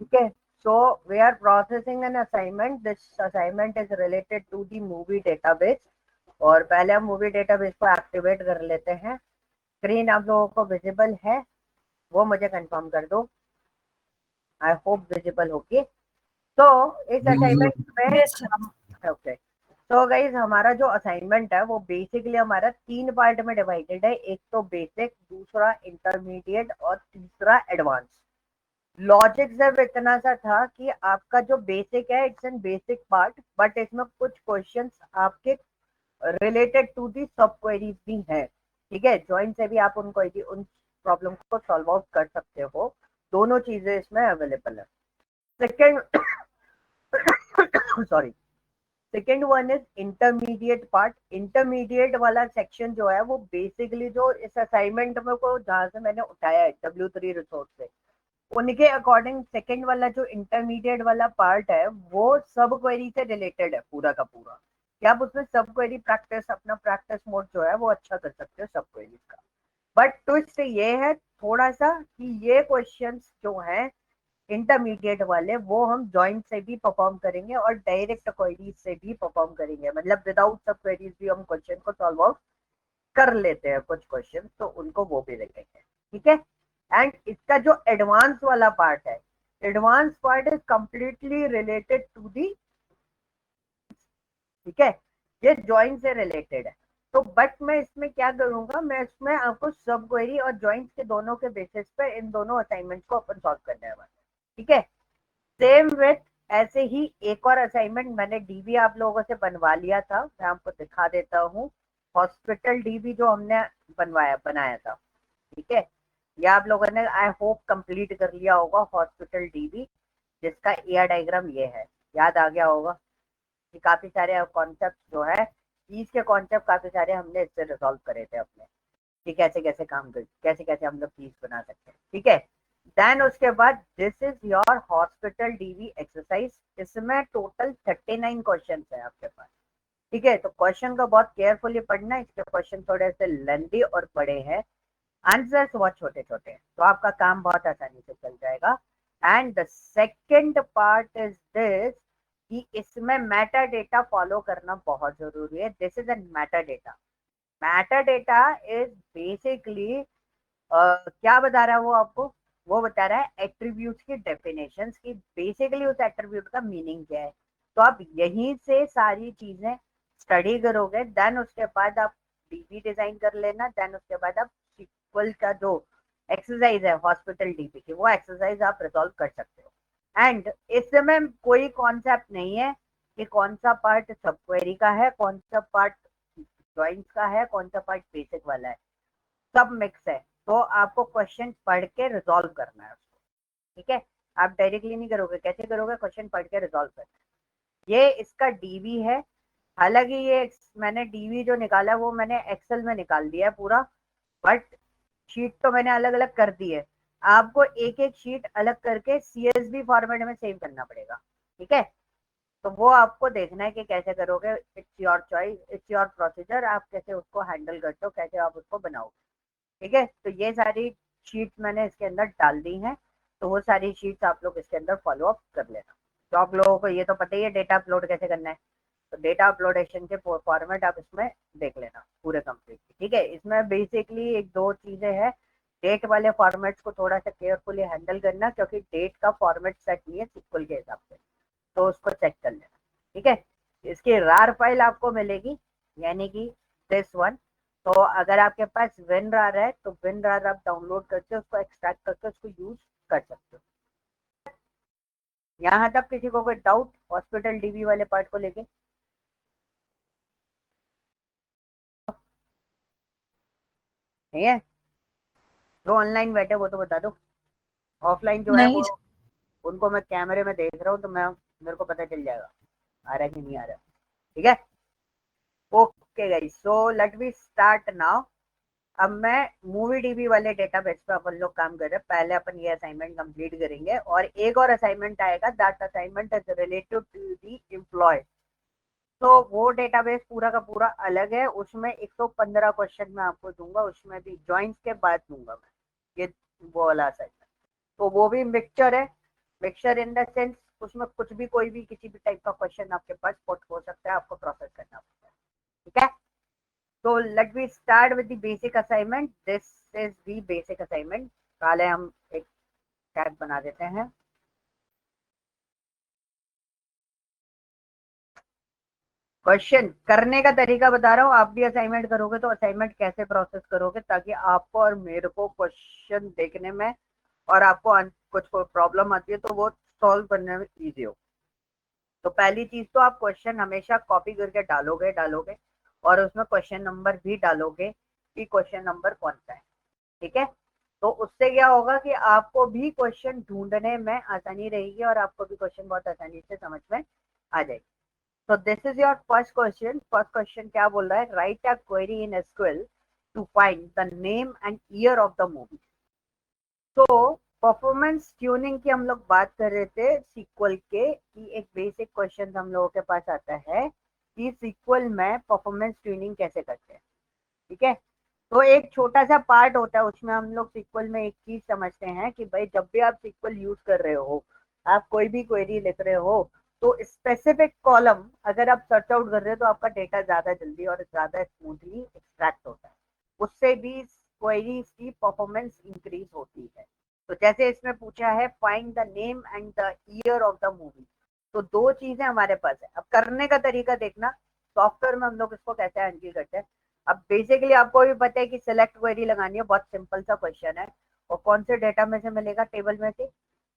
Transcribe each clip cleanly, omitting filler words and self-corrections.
ठीक है, so we are processing an assignment, this assignment is related to the movie database. और पहले हम मूवी डेटाबेस को एक्टिवेट कर लेते हैं। स्क्रीन आप लोगों को विजिबल है, वो मुझे कंफर्म कर दो। आई होप विजिबल होगी। तो इस असाइनमेंट में यस सर। हम, ओके, तो गाइज हमारा जो असाइनमेंट है वो बेसिकली हमारा 3 पार्ट में डिवाइडेड है। एक तो बेसिक, दूसरा इंटरमीडिएट और तीसरा एडवांस। लॉजिक सिर्फ इतना सा था कि आपका जो बेसिक है it's an basic part, but इसमें कुछ क्वेश्चंस आपके रिलेटेड टू दी सब क्वेरीज भी हैं। ठीक है, ज्वाइन से भी आप उन प्रॉब्लम को सॉल्व आउट कर सकते हो। दोनों चीजें इसमें अवेलेबल है। Second sorry, second one is intermediate part. Intermediate वाला सेक्शन जो है वो बेसिकली जो इस असाइनमेंट में को जहां से मैंने उठाया है W3 रिसोर्स से, उनके अकॉर्डिंग सेकेंड वाला जो इंटरमीडिएट वाला पार्ट है वो सब क्वेरी से रिलेटेड है पूरा का पूरा। कि आप उसमें सब क्वेरी प्रैक्टिस, अपना प्रैक्टिस मोड जो है वो अच्छा कर सकते हो सब क्वेरी का। बट ट्विस्ट ये है थोड़ा सा कि ये क्वेश्चंस जो हैं इंटरमीडिएट वाले वो हम जॉइंट से भी परफॉर्म करेंगे और डायरेक्ट क्वेरीज से भी परफॉर्म करेंगे। मतलब विदाउट सब क्वेरीज भी हम क्वेश्चन को सॉल्व आउट कर लेते हैं कुछ क्वेश्चन, तो उनको वो भी देखेंगे। ठीक है, एंड इसका जो एडवांस वाला पार्ट है, advance part is completely related to the, ठीक है, ये ज्वाइन से रिलेटेड है। तो बट मैं इसमें क्या करूंगा, मैं इसमें आपको सब क्वेरी और ज्वाइन के दोनों के बेसिस पे इन दोनों असाइनमेंट को अपन सॉल्व करने वाले हैं। ठीक है, सेम विथ ऐसे ही एक और असाइनमेंट मैंने डीबी आप लोगों से बनवा लिया था, मैं आपको दिखा देता हूँ। हॉस्पिटल डीबी जो हमने बनाया था, ठीक है, ये आप लोगों ने आई होप कंप्लीट कर लिया होगा हॉस्पिटल डीबी, जिसका एआर डायग्राम ये है। याद आ गया होगा कि काफी सारे कॉन्सेप्ट जो है, चीज के कॉन्सेप्ट काफी सारे हमने इससे रिजॉल्व करे थे अपने, कि कैसे कैसे काम कर, कैसे कैसे हम लोग चीज बना सकते हैं। ठीक है, देन उसके बाद this is your hospital DV exercise. इसमें टोटल 39 क्वेश्चन है आपके पास। ठीक है, तो क्वेश्चन को बहुत केयरफुली पढ़ना है, इसके क्वेश्चन थोड़े से लेंदी और बड़े हैं, आंसर्स बहुत छोटे छोटे हैं, तो आपका काम बहुत आसानी से चल जाएगा। And the second part is this, कि इसमें मेटा डेटा फॉलो करना बहुत जरूरी है। This is an Meta data. Meta data is basically क्या बता रहा है वो आपको, वो बता रहा है एट्रीब्यूट की डेफिनेशन की, बेसिकली उस एट्रीब्यूट का मीनिंग क्या है। तो आप यहीं से सारी चीजें स्टडी करोगे, देन उसके बाद आप डीबी डिजाइन कर लेना, देन उसके बाद आप सिक्वल का जो एक्सरसाइज है हॉस्पिटल डीबी की, वो एक्सरसाइज आप रिजॉल्व कर सकते हो। एंड इसमें कोई कॉन्सेप्ट नहीं है कि कौन सा पार्ट सब क्वेरी का है, कौन सा पार्ट ज्वाइंट्स का है, कौन सा पार्ट बेसिक वाला है, सब मिक्स है। तो आपको क्वेश्चन पढ़ के रिजॉल्व करना है उसको। ठीक है, आप डायरेक्टली नहीं करोगे, कैसे करोगे, क्वेश्चन पढ़ के रिजॉल्व करना है। ये इसका डीवी है। हालांकि ये मैंने डीवी जो निकाला है वो मैंने एक्सेल में निकाल दिया है पूरा, बट शीट तो मैंने अलग अलग कर दी है। आपको एक एक शीट अलग करके सीएसवी फॉर्मेट में सेव करना पड़ेगा। ठीक है, तो वो आपको देखना है कि कैसे करोगे। It's your choice, it's your procedure, आप कैसे उसको हैंडल करते हो, कैसे आप उसको बनाओगे। ठीक है, तो ये सारी शीट्स मैंने इसके अंदर डाल दी हैं, तो वो सारी शीट्स आप लोग इसके अंदर फॉलो अप कर लेना। तो आप लोगों को ये तो पता ही है डेटा अपलोड कैसे करना है, तो डेटा अपलोडेशन के फॉर्मेट आप इसमें देख लेना पूरे कंप्लीट। ठीक है, इसमें बेसिकली एक दो चीजें हैं। डेट वाले फॉर्मेट्स को थोड़ा सा केयरफुली हैंडल करना, क्योंकि डेट का फॉर्मेट सेट नहीं है सिक्वल के हिसाब से, तो उसको चेक कर लेना। ठीक है, इसकी रार फाइल आपको मिलेगी, यानी कि दिस वन। तो अगर आपके पास विन रार है तो विन रार आप डाउनलोड करके उसको एक्सट्रैक्ट करके उसको यूज कर सकते हो। यहाँ तक किसी को कोई डाउट हॉस्पिटल डीबी वाले पार्ट को लेके? नहीं है? जो ऑनलाइन बैठे वो तो बता दो। ऑफलाइन जो है नहीं वो, उनको मैं कैमरे में देख रहा हूँ, तो मैं, मेरे को पता चल जाएगा आ रहा है कि नहीं आ रहा। ठीक है, okay guys, so let we start now. अब मैं मूवी डीबी वाले डेटाबेस पे अपन लोग काम कर रहे हैं। पहले अपन ये असाइनमेंट कंप्लीट करेंगे और एक और असाइनमेंट आएगा, that assignment is related to the employ. तो वो डेटाबेस पूरा का पूरा अलग है, उसमें 115 क्वेश्चन मैं आपको दूंगा, उसमें भी ज्वाइंट्स के बाद दूंगा मैं ये, वो वाला असाइनमेंट। तो वो भी मिक्सचर है, मिक्सचर इन द सेंस उसमें कुछ भी कोई भी किसी भी टाइप का क्वेश्चन आपके पास पुट हो सकता है, आपको प्रोसेस करना पड़ता है, ठीक है। तो let we start with the basic assignment, this is the basic assignment. पहले हम एक टैग बना देते हैं। क्वेश्चन करने का तरीका बता रहा हूँ, आप भी असाइनमेंट करोगे तो असाइनमेंट कैसे प्रोसेस करोगे ताकि आपको और मेरे को क्वेश्चन देखने में और आपको कुछ प्रॉब्लम आती है तो वो सॉल्व करने में इजी हो। तो पहली चीज तो आप क्वेश्चन हमेशा कॉपी करके डालोगे डालोगे और उसमें क्वेश्चन नंबर भी डालोगे कि क्वेश्चन नंबर कौन सा है, ठीक है। तो उससे क्या होगा कि आपको भी क्वेश्चन ढूंढने में आसानी रहेगी और आपको भी क्वेश्चन बहुत आसानी से समझ में आ जाएगी। So this is your first question. First question क्या बोल रहा है? Write a query in SQL to find the name and year of the movie. तो परफॉर्मेंस ट्यूनिंग की हम लोग बात कर रहे थे सीक्वल के, कि एक बेसिक क्वेश्चन हम लोगों के पास आता है कि सीक्वल में परफॉर्मेंस ट्यूनिंग कैसे करते हैं, ठीक है। तो एक छोटा सा पार्ट होता है उसमें, हम लोग सीक्वल में एक चीज समझते हैं कि भाई जब भी आप सीक्वल यूज कर रहे हो, आप कोई भी क्वेरी लिख रहे हो, तो स्पेसिफिक कॉलम अगर आप सर्च आउट कर रहे हो तो आपका डेटा ज्यादा जल्दी और ज्यादा स्मूथली एक्सट्रैक्ट होता है, उससे भी क्वेरीज की परफॉर्मेंस इंक्रीज होती है। तो जैसे इसमें पूछा है find the name and the year of the movie, तो दो चीजें हमारे पास है। अब करने का तरीका देखना, सॉफ्टवेयर में हम लोग इसको कैसे हैंडल करते हैं। अब बेसिकली आपको भी पता है कि सिलेक्ट क्वेरी लगानी है, बहुत सिंपल सा क्वेश्चन है। और कौन से डेटा में से मिलेगा, टेबल में से,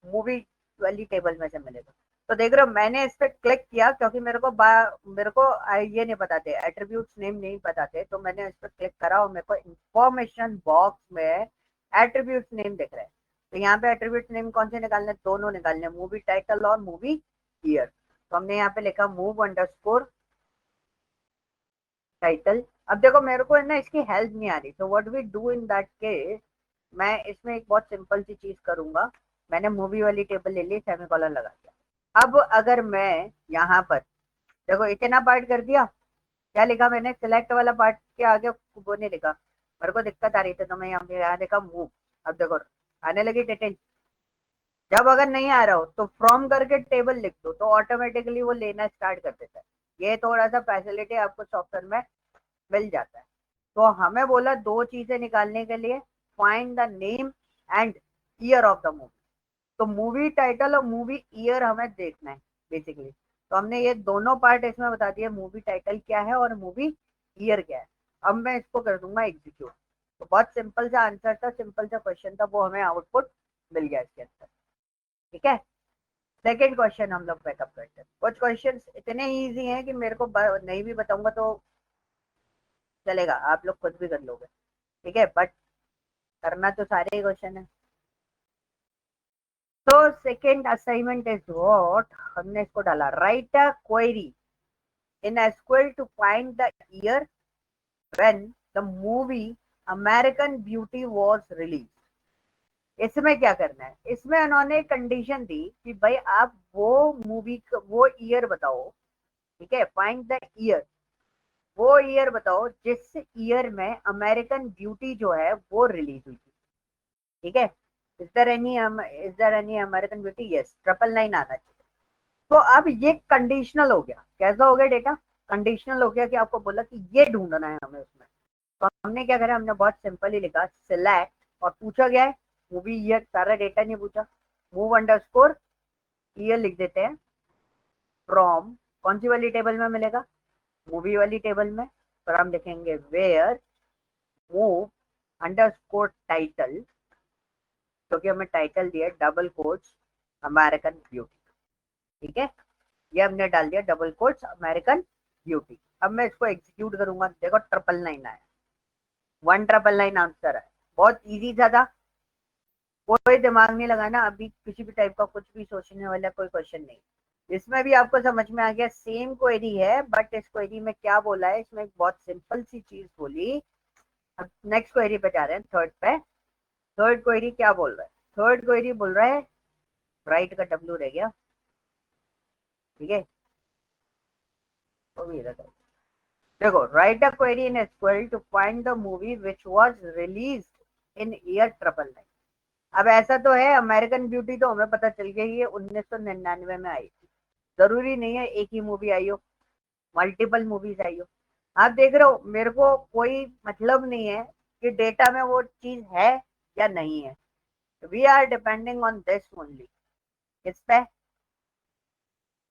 मूवी वाली टेबल में से मिलेगा। तो देख रहे हो मैंने इस पर क्लिक किया क्योंकि मेरे को ये नहीं बताते, एट्रीब्यूट्स नेम नहीं बताते, तो मैंने इस पर क्लिक करा और मेरे को इंफॉर्मेशन बॉक्स में एट्रीब्यूट्स नेम दिख रहा है। तो यहाँ पे एट्रीब्यूट नेम कौन से निकालने, दोनों निकालने, मूवी टाइटल और मूवी ईयर। तो हमने यहाँ पे लिखा मूव अंडरस्कोर टाइटल। अब देखो मेरे को है ना इसकी हेल्प नहीं आ रही, तो what we do in that case, मैं इसमें एक बहुत सिंपल सी चीज करूंगा। मैंने मूवी वाली टेबल ले ली, सेमीकोलन लगा दिया। अब अगर मैं यहाँ पर देखो इतना पार्ट कर दिया, क्या लिखा मैंने, सिलेक्ट वाला पार्ट के आगे वो नहीं लिखा, मेरे को दिक्कत आ रही थी तो मैं यहाँ लिखा मूव। अब देखो आने लगी डिटेल। जब अगर नहीं आ रहा हो तो फ्रॉम करके टेबल लिख दो तो ऑटोमेटिकली वो लेना स्टार्ट कर देता है। ये थोड़ा सा फैसिलिटी आपको सॉफ्टवेयर में मिल जाता है। तो हमें बोला दो चीजें निकालने के लिए, find the name and year of the movie. तो मूवी टाइटल और मूवी ईयर हमें देखना है बेसिकली। तो हमने ये दोनों पार्ट इसमें बता दिया, मूवी टाइटल क्या है और मूवी ईयर क्या है। अब मैं इसको कर दूंगा एग्जीक्यूट। तो बहुत सिंपल सा आंसर था, सिंपल सा क्वेश्चन था, वो हमें आउटपुट मिल गया इसके अंदर, ठीक है। सेकेंड क्वेश्चन हम लोग बैकअप करते हैं। कुछ क्वेश्चन इतने इजी हैं कि मेरे को नहीं भी बताऊंगा तो चलेगा, आप लोग खुद भी कर लोगे, ठीक है, बट करना तो सारे ही क्वेश्चन है। तो सेकेंड असाइनमेंट इज व्हाट, हमने इसको डाला, write a query in SQL to find the year when the movie American Beauty was release. इसमें क्या करना है, इसमें उन्होंने कंडीशन दी कि भाई आप वो मूवी वो ईयर बताओ, ठीक है, फाइंड द ईयर, वो ईयर बताओ जिस ईयर में अमेरिकन ब्यूटी जो है वो रिलीज हुई थी, ठीक है। Is there any American Beauty, yes, 999 आना चाहिए। तो अब ये कंडीशनल हो गया, कैसा हो गया डेटा, कंडीशनल हो गया कि आपको बोला कि ये ढूंढना है हमें उसमें। तो हमने क्या करा, हमने बहुत सिंपल ही लिखा सिलेक्ट, और पूछा गया है मूवी ईयर, सारा डेटा नहीं पूछा, मूव अंडरस्कोर ईयर लिख देते हैं, फ्रॉम कौन सी वाली टेबल में मिलेगा, मूवी वाली टेबल में। फिर हम लिखेंगे वेयर मूव अंडरस्कोर टाइटल, क्योंकि हमें टाइटल दिया डबल कोट्स अमेरिकन ब्यूटी, ठीक है। ये हमने डाल दिया डबल कोट्स अमेरिकन ब्यूटी। अब मैं इसको एग्जीक्यूट करूंगा, देखो 999 आया, 1999 आंसर है। बहुत इजी था, कोई दिमाग नहीं लगाना अभी, किसी भी टाइप का कुछ भी सोचने वाला कोई क्वेश्चन नहीं। इसमें भी आपको समझ में आ गया, सेम क्वेरी है बट इस क्वेरी में क्या बोला है, इसमें एक बहुत सिंपल सी चीज बोली। अब नेक्स्ट क्वेरी पे जा रहे हैं, थर्ड पे। थर्ड क्वेरी क्या बोल रहा है, थर्ड क्वेरी बोल रहा है, राइट का डब्ल्यू रह गया, ठीक है, वो भी रहता है। देखो, write a query in SQL to find the movie which was released in year 999। अब ऐसा तो है, अमेरिकन ब्यूटी तो हमें पता चल गया ये 1999 में आई थी। जरूरी नहीं है एक ही मूवी आई हो, मल्टीपल मूवीज आई हो। आप देख रहे हो, मेरे को कोई मतलब नहीं है कि डेटा में वो चीज है या नहीं है। We are depending on this only. इस पे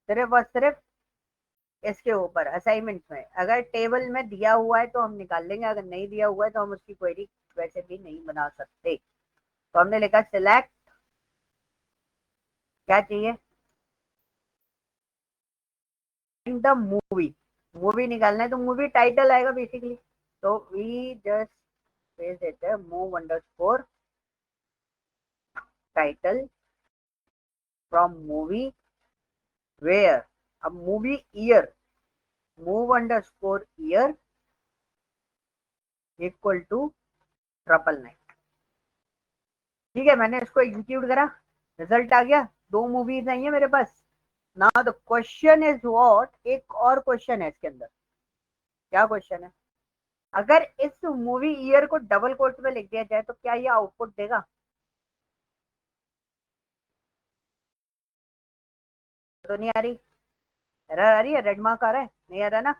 सिर्फ और सिर्फ इसके ऊपर असाइनमेंट में अगर टेबल में दिया हुआ है तो हम निकाल लेंगे, अगर नहीं दिया हुआ है तो हम उसकी क्वेरी वैसे भी नहीं बना सकते। तो हमने लिखा सिलेक्ट, क्या चाहिए, द मूवी। मूवी निकालना है तो मूवी टाइटल आएगा बेसिकली। तो वी जस्ट पेज देते हैं mov underscore title from movie where. अब movie year, mov underscore year equal to 999। ठीक है, मैंने इसको एग्जीक्यूट करा, रिजल्ट आ गया, दो मूवीज आई है मेरे पास। Now the question is what, एक और क्वेश्चन है इसके अंदर। क्या क्वेश्चन है, अगर इस मूवी ईयर को डबल कोट में लिख दिया जाए तो क्या ये आउटपुट देगा? तो नहीं आ रही, एरर आ रही है, रेड मार्क आ रहा है, नहीं आ रहा ना?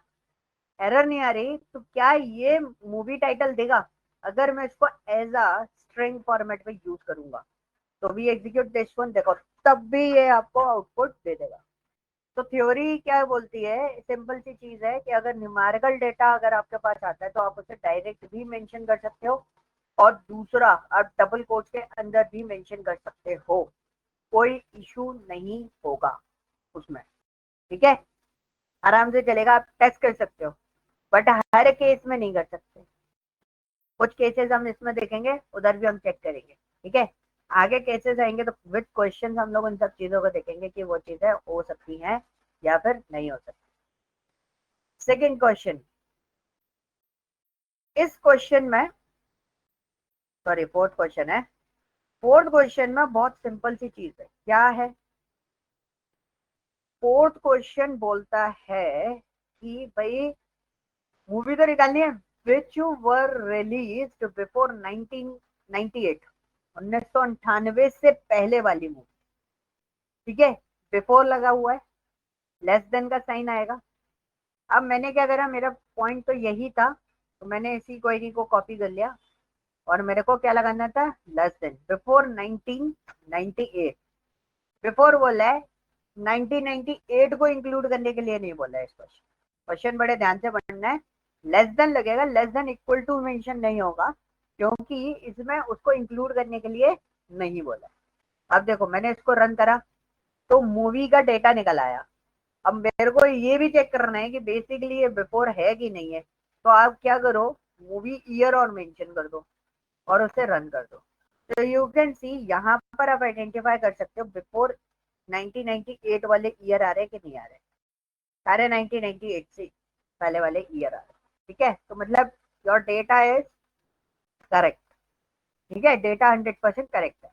एरर नहीं आ रही तो क्या ये मूवी टाइटल देगा अगर मैं इसको एज अ स्ट्रिंग फॉर्मेट में यूज करूंगा? तो भी एग्जीक्यूट दिस वन, देखो तब भी ये आपको आउटपुट दे देगा। तो थ्योरी क्या बोलती है, सिंपल सी चीज है कि अगर न्यूमेरिकल डेटा अगर आपके पास आता है तो आप उसे डायरेक्ट भी मेंशन कर सकते हो, और दूसरा आप डबल कोट्स के अंदर भी मेंशन कर सकते हो, कोई इशू नहीं होगा उसमें। ठीक है, आराम से चलेगा, आप टेस्ट कर सकते हो, बट हर केस में नहीं कर सकते। कुछ केसेस हम इसमें देखेंगे, उधर भी हम चेक करेंगे। ठीक है, आगे केसेस आएंगे तो विद क्वेश्चन हम लोग उन सब चीजों को देखेंगे कि वो चीजें हो सकती हैं या फिर नहीं हो सकती। सेकेंड क्वेश्चन, इस क्वेश्चन में, सॉरी फोर्थ क्वेश्चन है, फोर्थ क्वेश्चन में बहुत सिंपल सी चीज है, क्या है? फोर्थ क्वेश्चन बोलता है कि भाई मूवी तो निकालनी है विच वर रिलीज्ड बिफोर 1998, 1998 से पहले वाली मूवी। ठीक है, बिफोर लगा हुआ है, लेस देन का साइन आएगा। अब मैंने क्या करा, मेरा पॉइंट तो यही था, तो मैंने इसी क्वेरी को कॉपी कर लिया, और मेरे को क्या लगाना था, लेस देन बिफोर 1998। बिफोर बोला है, 1998 को इंक्लूड करने के लिए नहीं बोला है इस क्वेश्चन। क्वेश्चन बड़े ध्यान से पढ़ना है। लेस देन लगेगा, less than equal to mention नहीं होगा, क्योंकि इसमें उसको इंक्लूड करने के लिए नहीं बोला। अब देखो मैंने इसको रन करा तो मूवी का डेटा निकल आया। अब मेरे को ये भी चेक करना है कि बेसिकली ये बिफोर है कि नहीं है। तो आप क्या करो, मूवी ईयर और मेंशन कर दो और उसे रन कर दो। तो यू कैन सी यहाँ पर आप आइडेंटिफाई कर सकते हो बिफोर 1998 वाले ईयर आ रहे हैं कि नहीं आ रहे। सारे 1998 से पहले वाले ईयर आ रहे हैं। ठीक है, तो मतलब योर डेटा इज करेक्ट। ठीक है, डेटा 100% करेक्ट है।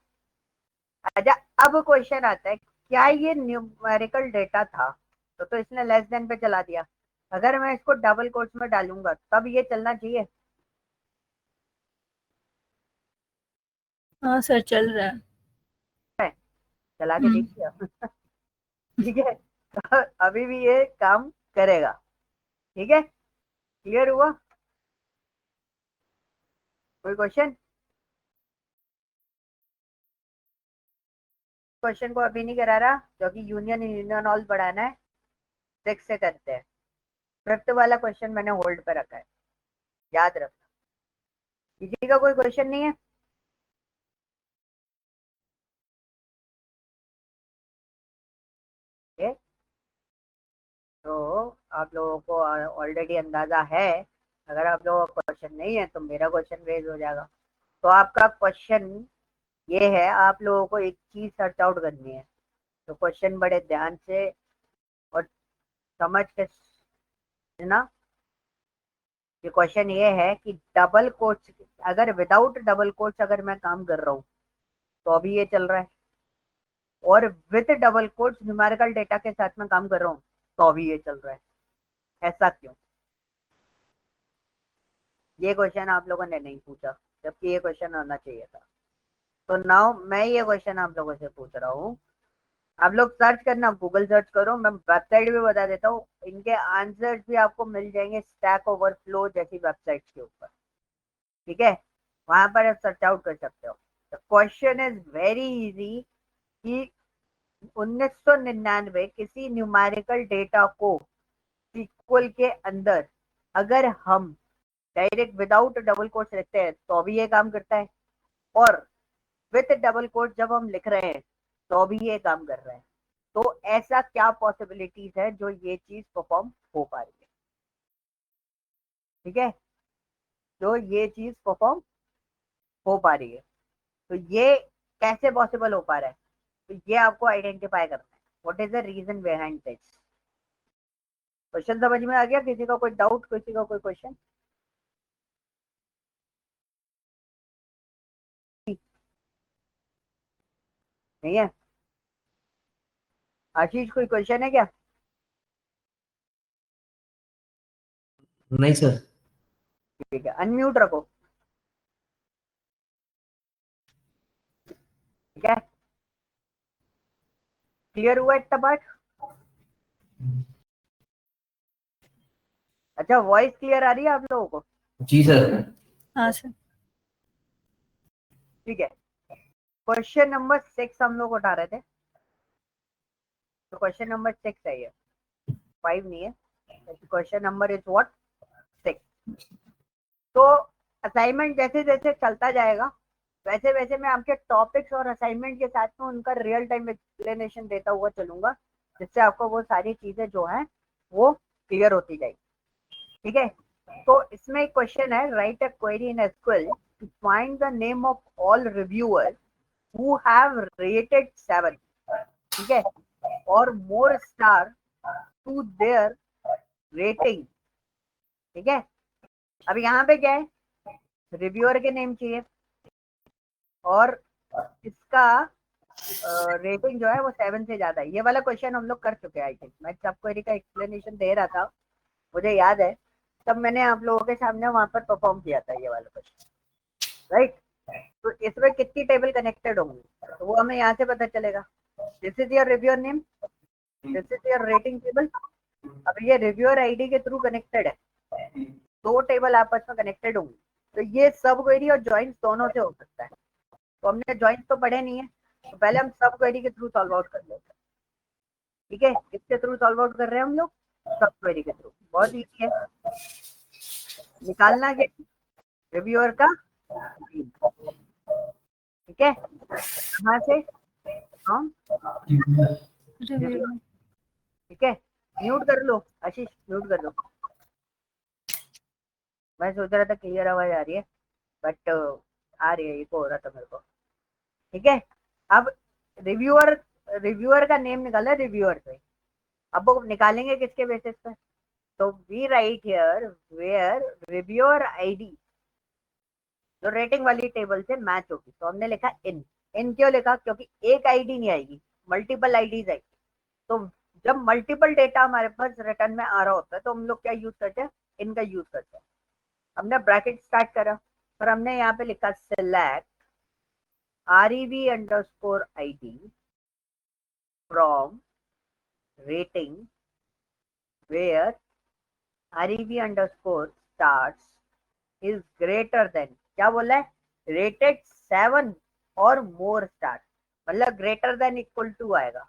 अच्छा, अब क्वेश्चन आता है क्या ये न्यूमेरिकल डेटा था, तो इसने लेस देन पे चला दिया। अगर मैं इसको डबल कोट्स में डालूंगा तब ये चलना चाहिए। हाँ सर, चल रहा है। चला के हम्म। देखिए। ठीक है, तो अभी भी ये काम करेगा। ठीक है, क्लियर हुआ? कोई क्वेश्चन? क्वेश्चन को अभी नहीं करा रहा क्योंकि यूनियन यूनियन ऑल बढ़ाना है, 6 से करते हैं। फिफ्थ वाला क्वेश्चन मैंने होल्ड पे रखा है, याद रखना। किसी का कोई क्वेश्चन नहीं है? Okay? तो आप लोगों को ऑलरेडी अंदाजा है, अगर आप लोगों का क्वेश्चन नहीं है तो मेरा क्वेश्चन रेज हो जाएगा। तो आपका क्वेश्चन ये है, आप लोगों को एक चीज सर्च आउट करनी है। तो क्वेश्चन बड़े ध्यान से और समझ के ना, ये क्वेश्चन ये है कि डबल कोट्स, अगर विदाउट डबल कोट्स अगर मैं काम कर रहा हूँ तो अभी ये चल रहा है, और with double quotes numerical data के साथ में काम कर रहा हूँ तो अभी ये चल रहा है। ऐसा क्यों? ये क्वेश्चन आप लोगों ने नहीं पूछा, जबकि ये क्वेश्चन आना चाहिए था। तो नाउ मैं ये क्वेश्चन आप लोगों से पूछ रहा हूँ, आप लोग सर्च करना, गूगल सर्च करो, मैं वेबसाइट भी बता देता हूँ, इनके आंसर्स भी आपको मिल जाएंगे स्टैक ओवरफ्लो जैसी वेबसाइट के ऊपर, ठीक है, वहां पर आप सर्च आउट कर सकते हो। The question is very easy कि 1999 किसी न्यूमेरिकल डेटा को सीक्वल के अंदर अगर हम डायरेक्ट विदाउट डबल कोट्स लिखते हैं तो भी ये काम करता है, और विथ डबल कोट जब हम लिख रहे हैं तो भी ये काम कर रहा है। तो ऐसा क्या पॉसिबिलिटीज है जो ये चीज परफॉर्म हो पा रही है, ठीक है, जो ये चीज परफॉर्म हो पा रही है, तो ये कैसे पॉसिबल हो पा रहा है, तो ये आपको आइडेंटिफाई करना है, what is the reason behind this. Question समझ में आ गया? किसी का कोई डाउट, किसी का कोई क्वेश्चन? नहीं है? आशीष कोई क्वेश्चन है क्या? नहीं सर। ठीक है, अनम्यूट रखो, ठीक है, क्लियर हुआ इतना पार्ट? अच्छा, वॉइस क्लियर आ रही है आप लोगों को? जी सर। हाँ सर। ठीक है, क्वेश्चन नंबर 6 हम लोग उठा रहे थे, तो क्वेश्चन नंबर 6 है ये, 5 नहीं है, क्वेश्चन नंबर इज व्हाट, 6। तो असाइनमेंट जैसे जैसे चलता जाएगा वैसे वैसे मैं आपके टॉपिक्स और असाइनमेंट के साथ में उनका रियल टाइम एक्सप्लेनेशन देता हुआ चलूंगा, जिससे आपको वो सारी चीजें जो हैं वो क्लियर होती जाएगी, ठीक है। तो इसमें एक क्वेश्चन है, write a query in SQL to find the name of all reviewers who have rated 7, ठीक है, और more star to their rating, ठीक है। अब यहाँ पे क्या है, रिव्यूअर के नेम चाहिए और इसका रेटिंग जो है वो 7 से ज्यादा है। ये वाला क्वेश्चन हम लोग कर चुके हैं, आई थिंक मैं सब क्वेरी का एक्सप्लेनेशन दे रहा था, मुझे याद है, तब मैंने आप लोगों के सामने वहां पर परफॉर्म किया था ये वाला क्वेश्चन, राइट। तो इसमें कितनी टेबल कनेक्टेड होंगी तो वो हमें यहाँ से पता चलेगा, this is your reviewer name, this is your rating table. अब ये रिव्यूअर आईडी के थ्रू कनेक्टेड है, दो टेबल आपस में कनेक्टेड होंगी, तो ये सब क्वेरी और ज्वाइंट दोनों से हो सकता है। तो हमने ज्वाइंट तो पढ़े नहीं है, तो पहले हम सब क्वेरी के थ्रू सॉल्व आउट कर लेते हैं, ठीक है। किसके थ्रू सॉल्व आउट कर रहे हैं हम लोग? सब क्वेरी के थ्रू, बहुत इजी है। निकालना क्या, रिव्यूअर का, ठीक है, कहाँ से, हम रिव्यूअर, ठीक है। म्यूट कर लो आशीष, म्यूट कर लो, मैं सोच रहा था क्लियर आवाज आ रही है, बट आ रही है, ये हो रहा था मेरे को, ठीक है। अब रिव्यूअर, रिव्यूअर का नेम निकाला रिव्यूअर से, अब वो निकालेंगे किसके बेसिस पे, तो we write here where reviewer ID जो रेटिंग वाली टेबल से मैच होगी, तो हमने लिखा इन। इन क्यों लिखा, क्योंकि एक आईडी नहीं आएगी, मल्टीपल आईडीज आएगी। तो जब मल्टीपल डेटा हमारे पास रिटर्न में आ रहा होता है तो हम लोग क्या यूज करते हैं, इनका यूज करते हैं। हमने ब्रैकेट स्टार्ट करा और हमने यहाँ पे लिखा select rev_id from rating where rev_starts is greater than, क्या बोला है, रेटेड 7 और मोर स्टार, मतलब ग्रेटर देन इक्वल टू आएगा,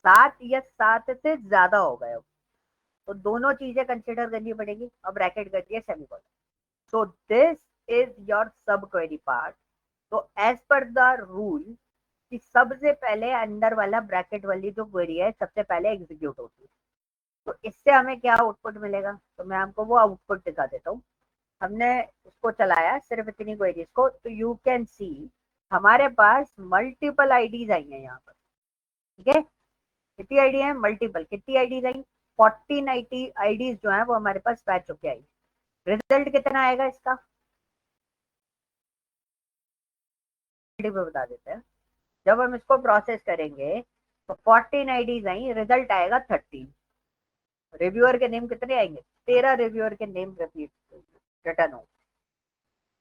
7 या 7 से ज्यादा हो गए, तो दोनों चीजें कंसिडर करनी पड़ेगी। अब ब्रैकेट कर दिया semicolon, so this is your सब क्वेरी पार्ट। तो एज पर द रूल कि सबसे पहले अंडर वाला ब्रैकेट वाली जो क्वेरी है सबसे पहले एग्जीक्यूट होती है, तो इससे हमें क्या आउटपुट मिलेगा, तो मैं आपको वो आउटपुट दिखा देता हूँ। हमने उसको चलाया सिर्फ इतनी क्वेरीज को, तो यू कैन सी हमारे पास मल्टीपल आईडीज आई हैं यहाँ पर, ठीक है। कितनी आईडी है, मल्टीपल, कितनी आईडीज आई, 14 आईडीज जो है वो हमारे पास पैच होके आई। रिजल्ट कितना आएगा इसका बता देते हैं। जब हम इसको प्रोसेस करेंगे तो 14 आईडीज आई, रिजल्ट आएगा 13। रिव्यूअर के नेम कितने आएंगे, 13 रिव्यूअर के नेम रिटर्न हो,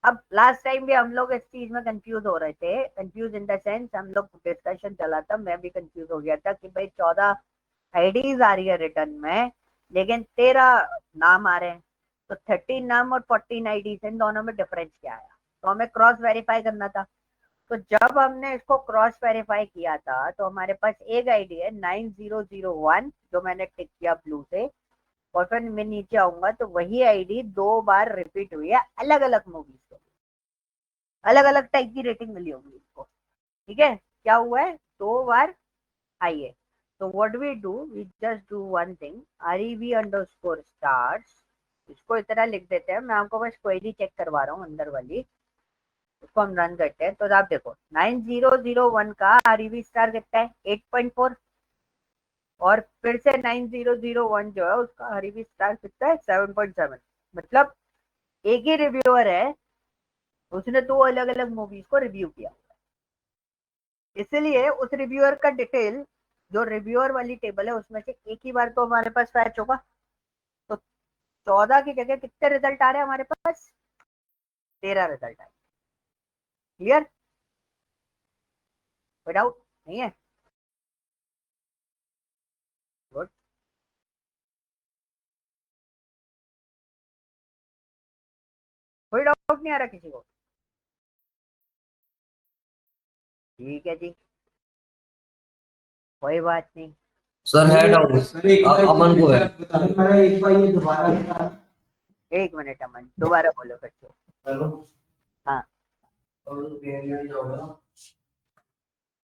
अब लास्ट टाइम भी हम लोग इस चीज में कंफ्यूज हो रहे थे, कंफ्यूज इन द सेंस हम लोग डिस्कशन चला था, मैं भी कंफ्यूज हो गया था कि भाई 14 आईडीज आ रही है रिटर्न में, लेकिन 13 नाम आ रहे हैं, तो 13 नाम और 14 आईडीज, इन दोनों में डिफरेंस क्या आया? तो हमें क्रॉस वेरीफाई करना था। तो जब हमने इसको क्रॉस वेरीफाई किया था तो हमारे पास एक आईडी है 9001, जो मैंने टिक किया ब्लू से, और फिर मैं नीचे आऊंगा तो वही आईडी 2 बार रिपीट हुई है अलग अलग मूवीज के, अलग अलग टाइप की रेटिंग मिली होगी इसको। ठीक है, क्या हुआ है, 2 बार आई है। तो what we do, we just do one thing, rev_stars, इसको इतना लिख देते हैं, मैं आपको बस क्वेरी चेक करवा रहा हूँ अंदर वाली, उसको हम रन करते हैं। तो आप देखो 9001 का आरईवी स्टार कितना है, 8.4, और फिर से 9001 जो है उसका आरईवी स्टार कितना है, 7.7। मतलब एक ही रिव्यूअर है, उसने 2 अलग अलग मूवीज को रिव्यू किया, इसलिए उस रिव्यूअर का डिटेल, जो रिव्यूअर वाली टेबल है उसमें से एक ही बार तो हमारे पास फैच होगा। तो 14 की जगह कितने रिजल्ट आ रहे हैं हमारे पास, 13 रिजल्ट आए। क्लियर? कोई डाउट नहीं है? गुड। कोई डाउट नहीं आ रहा किसी को? ठीक है जी, कोई बात नहीं। सर है डाउट, अमन को है। एक बार ये दोबारा। एक मिनट अमन, दोबारा बोलो फिर से। हेलो। हाँ, और ये जाओगा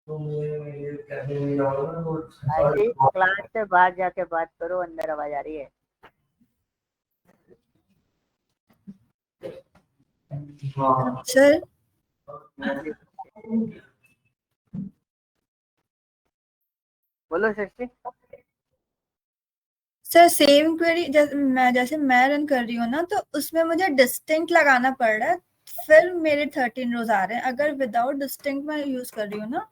तो मैं कैफे में जाऊंगा ऐसे क्लास से बाहर जाके बात करो, अंदर आवाज आ रही है। हाँ सर बोलो सृष्टि। सर सेम क्वेरी जैसे मैं रन कर रही हूँ ना, तो उसमें मुझे डिस्टिंक्ट लगाना पड़ रहा है, फिर मेरे 13 रोज आ रहे हैं। अगर विदाउट डिस्टिंक्ट मैं यूज कर रही हूँ ना,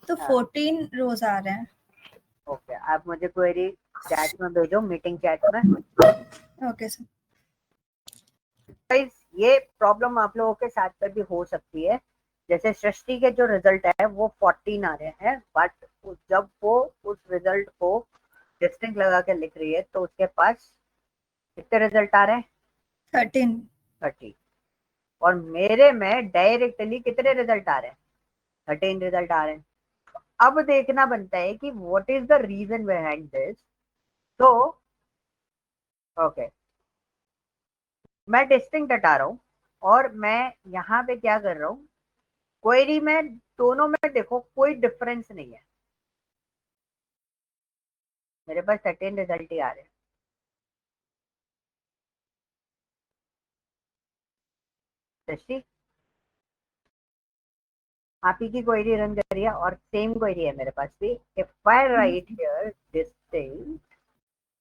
तो हाँ, 14 रोज आ रहे हैं। ओके, आप मुझे क्वेरी चैट में भेजो, मीटिंग चैट में। Okay sir. गाइस, ये प्रॉब्लम आप लोगों के साथ में भी हो सकती है। जैसे सृष्टि के जो रिजल्ट है वो 14 आ रहे हैं, बट जब वो उस रिजल्ट को डिस्टिंक्ट लगा के लिख रही है तो उसके पास कितने रिजल्ट आ रहे हैं, 13। 30। और मेरे में डायरेक्टली कितने रिजल्ट आ रहे हैं, 13 रिजल्ट आ रहे हैं। अब देखना बनता है कि what is the reason behind this. तो ओके, मैं डिस्टिंक्ट हटा रहा हूँ, और मैं यहाँ पे क्या कर रहा हूँ, क्वेरी में दोनों में देखो कोई डिफरेंस नहीं है, मेरे पास 13 रिजल्ट ही आ रहे हैं। दृष्टि, आप ही की क्वेरी रन करिए, और सेम क्वेरी है मेरे पास भी। If I right here distinct,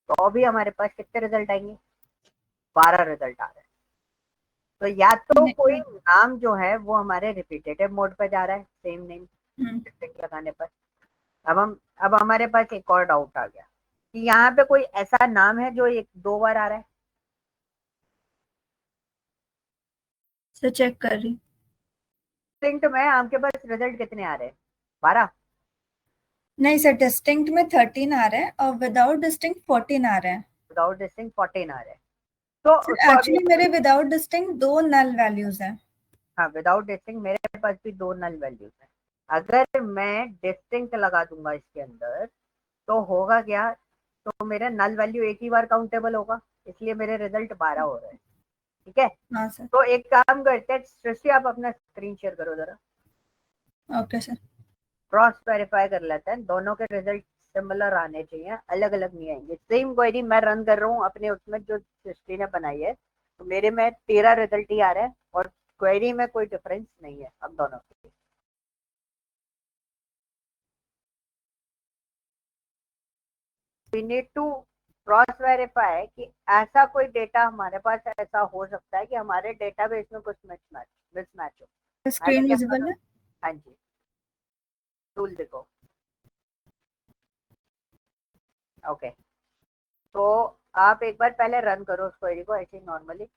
तो अभी हमारे पास कितने रिजल्ट आएंगे, 12 रिजल्ट आ रहे हैं। तो या तो कोई नाम जो है वो हमारे रिपीटेटिव मोड पे जा रहा है, सेम नेम डिस्टिंक्ट लगाने पर। अब हमारे पास एक और डाउट आ गया कि यहाँ पे कोई ऐसा नाम है जो 1-2 बार आ रहा है। सर चेक कर रही। डिस्टिंक्ट में आपके पास रिजल्ट कितने आ रहे हैं, 12? नहीं सर, डिस्टिंक्ट में 13 आ रहे हैं और विदाउट डिस्टिंक्ट 14 आ रहे हैं। विदाउट डिस्टिंक्ट 14 आ रहे हैं। तो सर उसको अभी, एक्चुअली मेरे विदाउट डिस्टिंक्ट 2 नल वैल्यूज हैं। हाँ, विदाउट डिस्टिंक्ट मेरे पास भी 2 नल वैल्यूज है। अगर मैं डिस्टिंक्ट लगा दूंगा इसके अंदर तो होगा क्या, तो मेरा नल वैल्यू एक ही बार काउंटेबल होगा, इसलिए मेरे रिजल्ट 12 हो रहे हैं। ठीक है, हाँ सर। तो एक काम करते हैं, सृष्टि आप अपना स्क्रीन शेयर करो जरा, ओके सर। क्रॉस वेरीफाई कर लेते हैं, दोनों के रिजल्ट सिमिलर आने चाहिए, अलग अलग नहीं आएंगे। सेम क्वेरी मैं रन कर रहा हूँ अपने उसमें जो सृष्टि ने बनाई है, तो मेरे में 13 रिजल्ट ही आ रहे हैं, और क्वेरी में कोई डिफरेंस नहीं है अब दोनों के। We need to cross verify कि ऐसा कोई डेटा हमारे पास ऐसा हो सकता है कि हमारे डेटाबेस में कुछ मिसमैच हो। मैंने स्क्रीन क्या विजिबल करा, है? हाँ जी, टूल देखो। ओके, तो आप एक बार पहले रन करो उस क्वेरी को ऐसे ही नॉर्मली।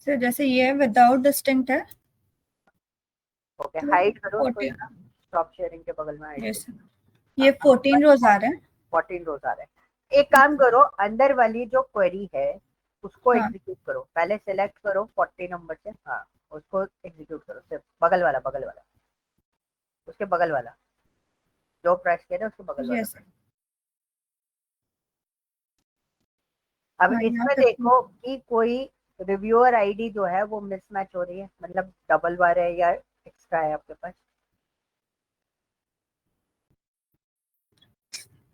सर जैसे ये विदाउट डिस्टिंक्ट है, ओके, तो हाइड करो इसको 14, जरा, स्टॉप शेयरिंग के बगल में हाइड यस करो। ये 14 रोज आ रहे हैं। 14 रोज आ रहे हैं। एक काम करो, अंदर वाली जो क्वेरी है उसको हाँ एग्जीक्यूट करो, पहले सेलेक्ट करो 40 नंबर से, हाँ उसको एग्जीक्यूट करो, सिर्फ बगल वाला, बगल वाला, उसके बगल वाला जो प्रेस किया था उसके बगल वाला। यस। अब हाँ यहाँ इसमें 15, देखो कि कोई रिव्यूअर आईडी जो है वो मिसमैच हो रही है, मतलब डबल बार है या एक्स्ट्रा है आपके पास।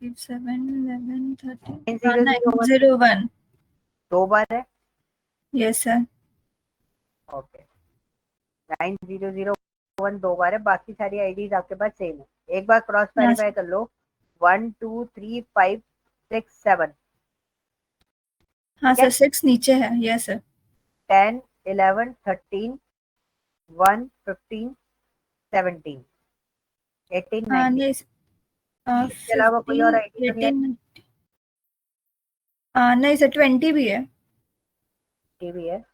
7, 11, 13, 9001 901। 2 बार है। Yes sir. ओके, 9001 2 बार है, बाकी सारी आईडीज आपके पास सेम है। एक बार क्रॉस हाँ वेरीफाई कर लो, 1 2 3 5 6 7, हाँ ठीक है, सर 6 नीचे है। Yes sir. 10 11 13 1 15 17 18 हाँ 19, नहीं, इसके अलावा कोई और 15, आईडी तो नहीं है? 18, हाँ नहीं सर 20 भी है। टीवी है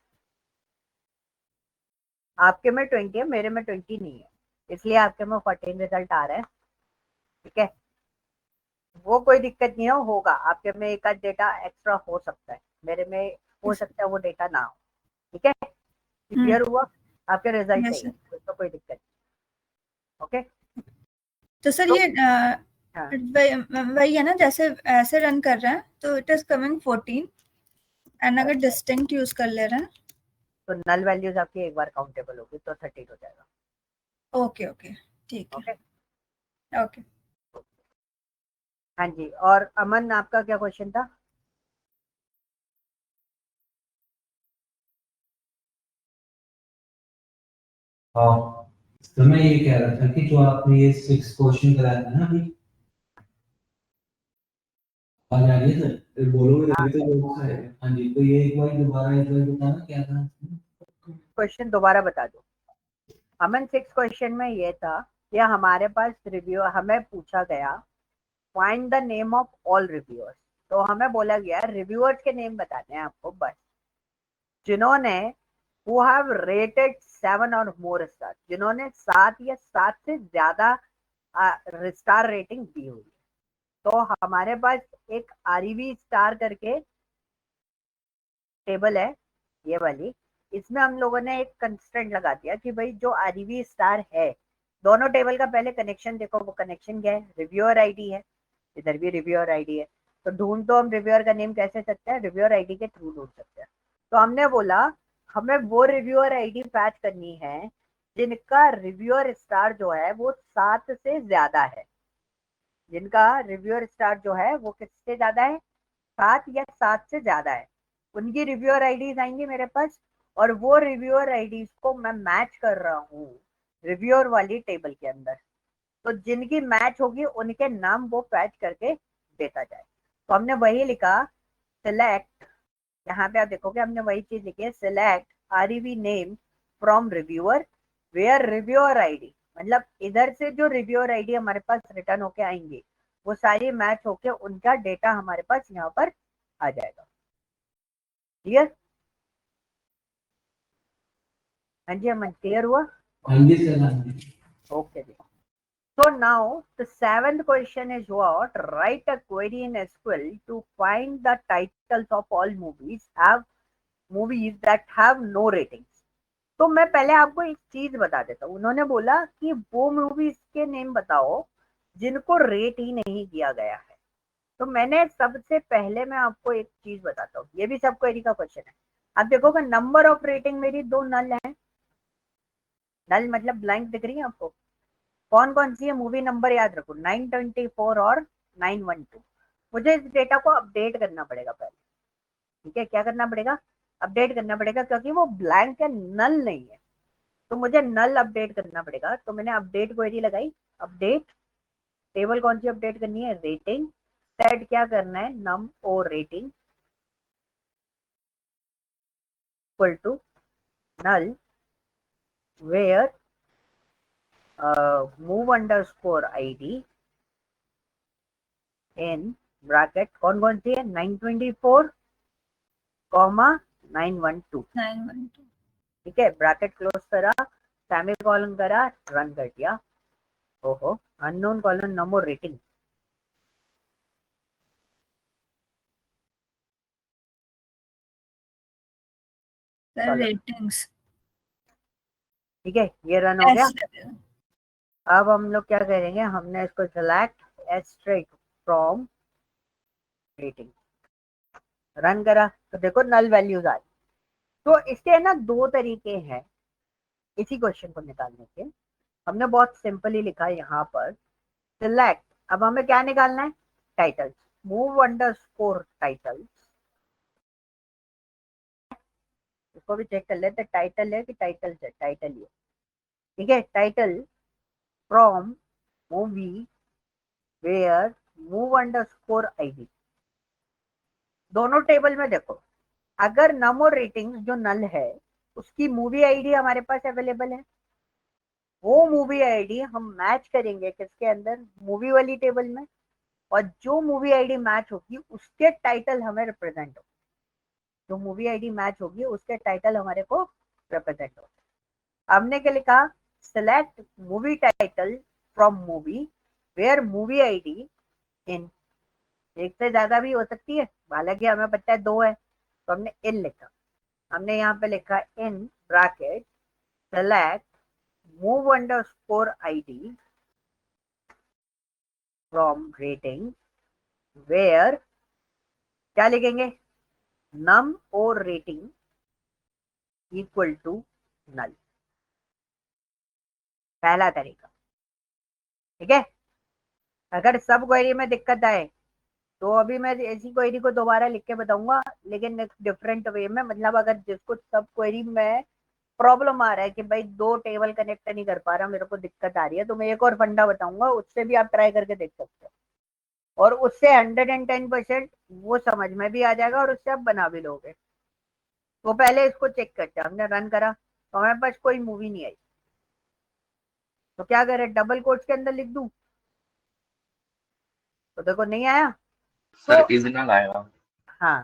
आपके में, 20 है, मेरे में 20 नहीं है, इसलिए आपके में 14 रिजल्ट आ रहा है, ठीक है। वो कोई दिक्कत नहीं है, होगा आपके में एक आध डेटा एक्स्ट्रा हो सकता है, मेरे में हो यस। सकता है वो डेटा ना हो, ठीक है। हम्म। क्लियर हुआ? आपके रिजल्ट यस सही है, सर। तो कोई दिक्कत नहीं, ओके। तो सर तो ये हाँ, वही है ना, जैसे ऐसे रन कर रहे हैं तो इट इज कमिंग 14, एंड अगर डिस्टिंक्ट यूज कर ले रहे हैं। तो नल वैल्यूज आपकी एक बार काउंटेबल होगी तो 13 हो जाएगा, ओके ओके ठीक ओके। है। ओके। हाँ जी, और अमन आपका क्या क्वेश्चन था? हाँ, तो मैं ये कह रहा था कि जो आपने ये 6 क्वेश्चन कराया था ना अभी, आज आ रही है सर, बोलोगे हाँ, तभी तो लोग आएगा। हाँ जी, तो ये एक बार दोबारा एक बार बताना क्या था। क्वेश्चन दोबारा बता दो। अमन 6 क्वेश्चन में ये था कि हमारे पास रिव्यू, हमें पूछा गया find the name of all reviewers, तो हमें बोला गया रिव्यूअर्स के नेम बताने हैं आपको बस, जिन्होंने who have rated 7 और more स्टार, जिन्होंने 7 या 7 से ज्यादा स्टार रेटिंग दी हुई है। तो हमारे पास एक आरईवी स्टार करके टेबल है, ये वाली, इसमें हम लोगों ने एक कंस्ट्रेंट लगा दिया कि भाई जो आरईवी स्टार है, दोनों टेबल का पहले कनेक्शन देखो, वो कनेक्शन क्या है, रिव्यूअर आईडी है, इधर भी रिव्यूअर आईडी है, तो ढूंढ तो हम रिव्यूअर का नेम कैसे सकते हैं, रिव्यूअर आईडी के थ्रू ढूंढ सकते हैं। तो हमने बोला हमें वो रिव्यूअर आईडी पैच करनी है जिनका रिव्यूअर स्टार जो है वो 7 से ज्यादा है, जिनका रिव्यूअर स्टार जो है वो किससे ज्यादा है, 7 या 7 से ज्यादा है, उनकी रिव्यूअर आईडीज आएंगी मेरे पास, और वो रिव्यूअर आईडीज को मैं मैच कर रहा हूँ रिव्यूअर वाली टेबल के अंदर, तो जिनकी मैच होगी उनके नाम वो पैच करके देता जाए। तो हमने वही लिखा, सिलेक्ट, यहाँ पे आप देखोगे हमने वही चीज लिखी है, select R E V name from reviewer where reviewer ID, मतलब इधर से जो रिव्यूअर आईडी हमारे पास रिटर्न होके आएंगे वो सारी मैच होके उनका डेटा हमारे पास यहाँ पर आ जाएगा। क्लियर? हाँ जी अमन, क्लियर हुआ? हाँ जी सर, हाँ जी। ओके जी। So now the seventh question is what? Write a query in SQL to find the titles of all movies that have no ratings. तो मैं पहले आपको एक चीज बता देता हूँ, उन्होंने बोला कि वो मूवीज के नेम बताओ जिनको रेट ही नहीं किया गया है। तो मैंने सबसे पहले मैं आपको एक चीज बताता हूँ, ये भी सब क्वेरी का क्वेश्चन है। आप देखोगे नंबर ऑफ रेटिंग मेरी 2 नल है, नल मतलब ब्लैंक दिख रही है आपको, कौन कौन सी है मूवी नंबर याद रखो, 924 और 912। मुझे इस डेटा को अपडेट करना पड़ेगा पहले, ठीक है, क्या करना पड़ेगा, अपडेट करना पड़ेगा, क्योंकि वो ब्लैंक है, नल नहीं है, तो मुझे नल अपडेट करना पड़ेगा। तो मैंने अपडेट क्वेरी लगाई, अपडेट टेबल कौन सी अपडेट करनी है, रेटिंग, सेट क्या करना है, num O rating equal to null where mov underscore ID in bracket, कौन कौन सी है, 924 कॉमा 912। 912। ठीक है, ब्रैकेट क्लोज करा, सेमीकोलन करा, रन कर दिया। ओहो, अननोन कॉलन, नो मोर रेटिंग। Sir ratings. ठीक है, ये रन हो गया। S अब हम लोग क्या करेंगे, हमने इसको select asterisk from rating, run करा तो देखो नल वैल्यूज आ रही। तो इसके है ना दो तरीके हैं इसी क्वेश्चन को निकालने के। हमने बहुत सिंपली लिखा है यहाँ पर सिलेक्ट। अब हमें क्या निकालना है, टाइटल्स, मूव अंडरस्कोर टाइटल्स। इसको भी चेक कर लेते, टाइटल है कि टाइटल्स है, टाइटल ये। ठीक है, title from movie where mov underscore ID. दोनों टेबल में देखो, अगर नम और रेटिंग जो नल है उसकी मूवी आईडी हमारे पास अवेलेबल है, वो मूवी आईडी हम मैच करेंगे किसके अंदर, मूवी वाली टेबल में, और जो मूवी आईडी मैच होगी उसके टाइटल हमें रिप्रेजेंट हो, जो मूवी आईडी मैच होगी उसके टाइटल हमारे को रिप्रेजेंट हो। हमने क्या लिखा, select movie title from movie where movie ID in, एक से ज्यादा भी हो सकती है, हालांकि हमें पता है दो है, तो हमने इन लिखा। हमने यहाँ पे लिखा in bracket select mov underscore ID from rating where, क्या लिखेंगे, नम और रेटिंग इक्वल टू नल। पहला तरीका। ठीक है, अगर सब क्वेरी में दिक्कत आए तो अभी मैं ऐसी क्वेरी को दोबारा लिख के बताऊंगा, लेकिन डिफरेंट वे में। मतलब अगर जिसको सब क्वेरी में प्रॉब्लम आ रहा है कि भाई दो टेबल कनेक्ट नहीं कर पा रहा, मेरे को दिक्कत आ रही है, तो मैं एक और फंडा बताऊंगा, उससे भी आप ट्राई करके देख सकते हो, और उससे 110% वो समझ में भी आ जाएगा और उससे आप बना भी लोगे। तो पहले इसको चेक करते हैं। हमने रन करा तो हमारे पास कोई मूवी नहीं आई, तो क्या करें, डबल कोट्स के अंदर लिख दूं, तो देखो नहीं आया। सर तो इज नल आएगा। हाँ,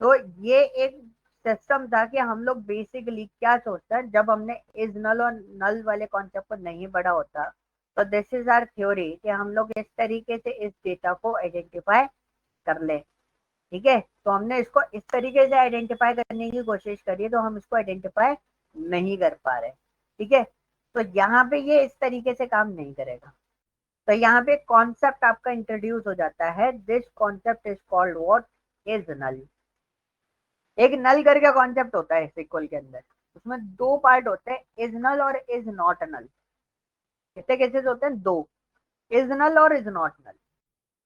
तो ये एक सिस्टम था कि हम लोग बेसिकली क्या सोचते हैं, जब हमने इज नल और नल वाले कॉन्सेप्ट को नहीं पढ़ा होता, तो दिस इज आवर थ्योरी कि हम लोग इस तरीके से इस डेटा को आइडेंटिफाई कर ले। ठीक है, तो हमने इसको इस तरीके से आइडेंटिफाई करने की कोशिश करी, तो हम इसको आइडेंटिफाई नहीं कर पा रहे। ठीक है, तो यहाँ पे ये इस तरीके से काम नहीं करेगा। तो यहाँ पे कॉन्सेप्ट आपका इंट्रोड्यूस हो जाता है, this concept is called what, is null. एक नल करके कॉन्सेप्ट होता है SQL के अंदर, उसमें दो पार्ट होते हैं, इज नल और इज नॉट नल। कितने केसेस होते हैं, दो, इज नल और इज नॉट नल।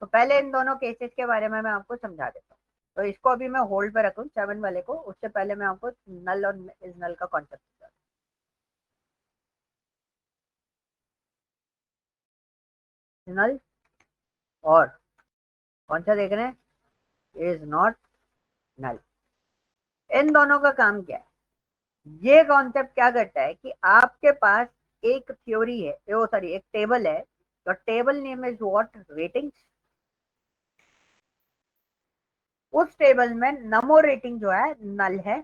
तो पहले इन दोनों केसेस के बारे में मैं आपको समझा देता हूँ। तो इसको अभी मैं होल्ड पे रखूँ 7 वाले को, उससे पहले मैं आपको नल और इज नल का कॉन्सेप्ट समझा दूँ। नल और कौन सा देख रहे हैं, इज नॉट नल। इन दोनों का काम क्या है, ये कॉन्सेप्ट क्या करता है कि आपके पास एक थ्योरी है, ओ सॉरी एक टेबल है, तो table name is what, ratings. उस टेबल में नमो रेटिंग जो है नल है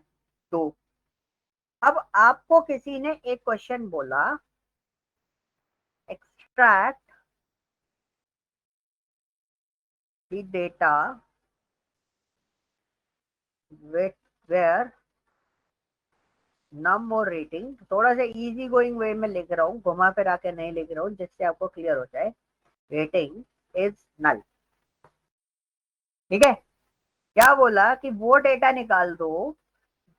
2। अब आपको किसी ने एक क्वेश्चन बोला, extract the data where num और रेटिंग, थोड़ा सा इजी गोइंग वे में लिख रहा हूँ, घुमा फिरा के नहीं लिख रहा हूँ, जिससे आपको क्लियर हो जाए, रेटिंग इज नल। ठीक है, क्या बोला कि वो डेटा निकाल दो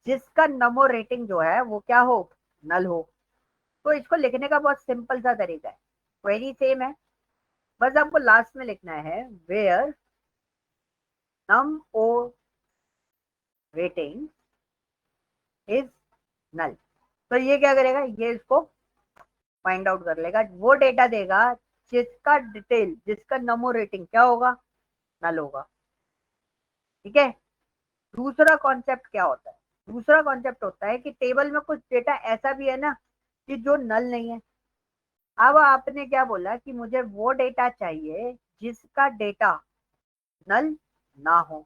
जिसका नमो रेटिंग जो है वो क्या हो, नल हो। तो इसको लिखने का बहुत सिंपल सा तरीका है, क्वेरी सेम है, बस आपको लास्ट में लिखना है where num O rating is null. तो ये क्या करेगा, ये इसको फाइंड आउट कर लेगा, वो डेटा देगा जिसका डिटेल, जिसका नमो रेटिंग क्या होगा, नल होगा। ठीक है, दूसरा कॉन्सेप्ट क्या होता है, दूसरा कॉन्सेप्ट होता है कि टेबल में कुछ डेटा ऐसा भी है ना कि जो नल नहीं है। अब आपने क्या बोला कि मुझे वो डेटा चाहिए जिसका डेटा नल ना हो,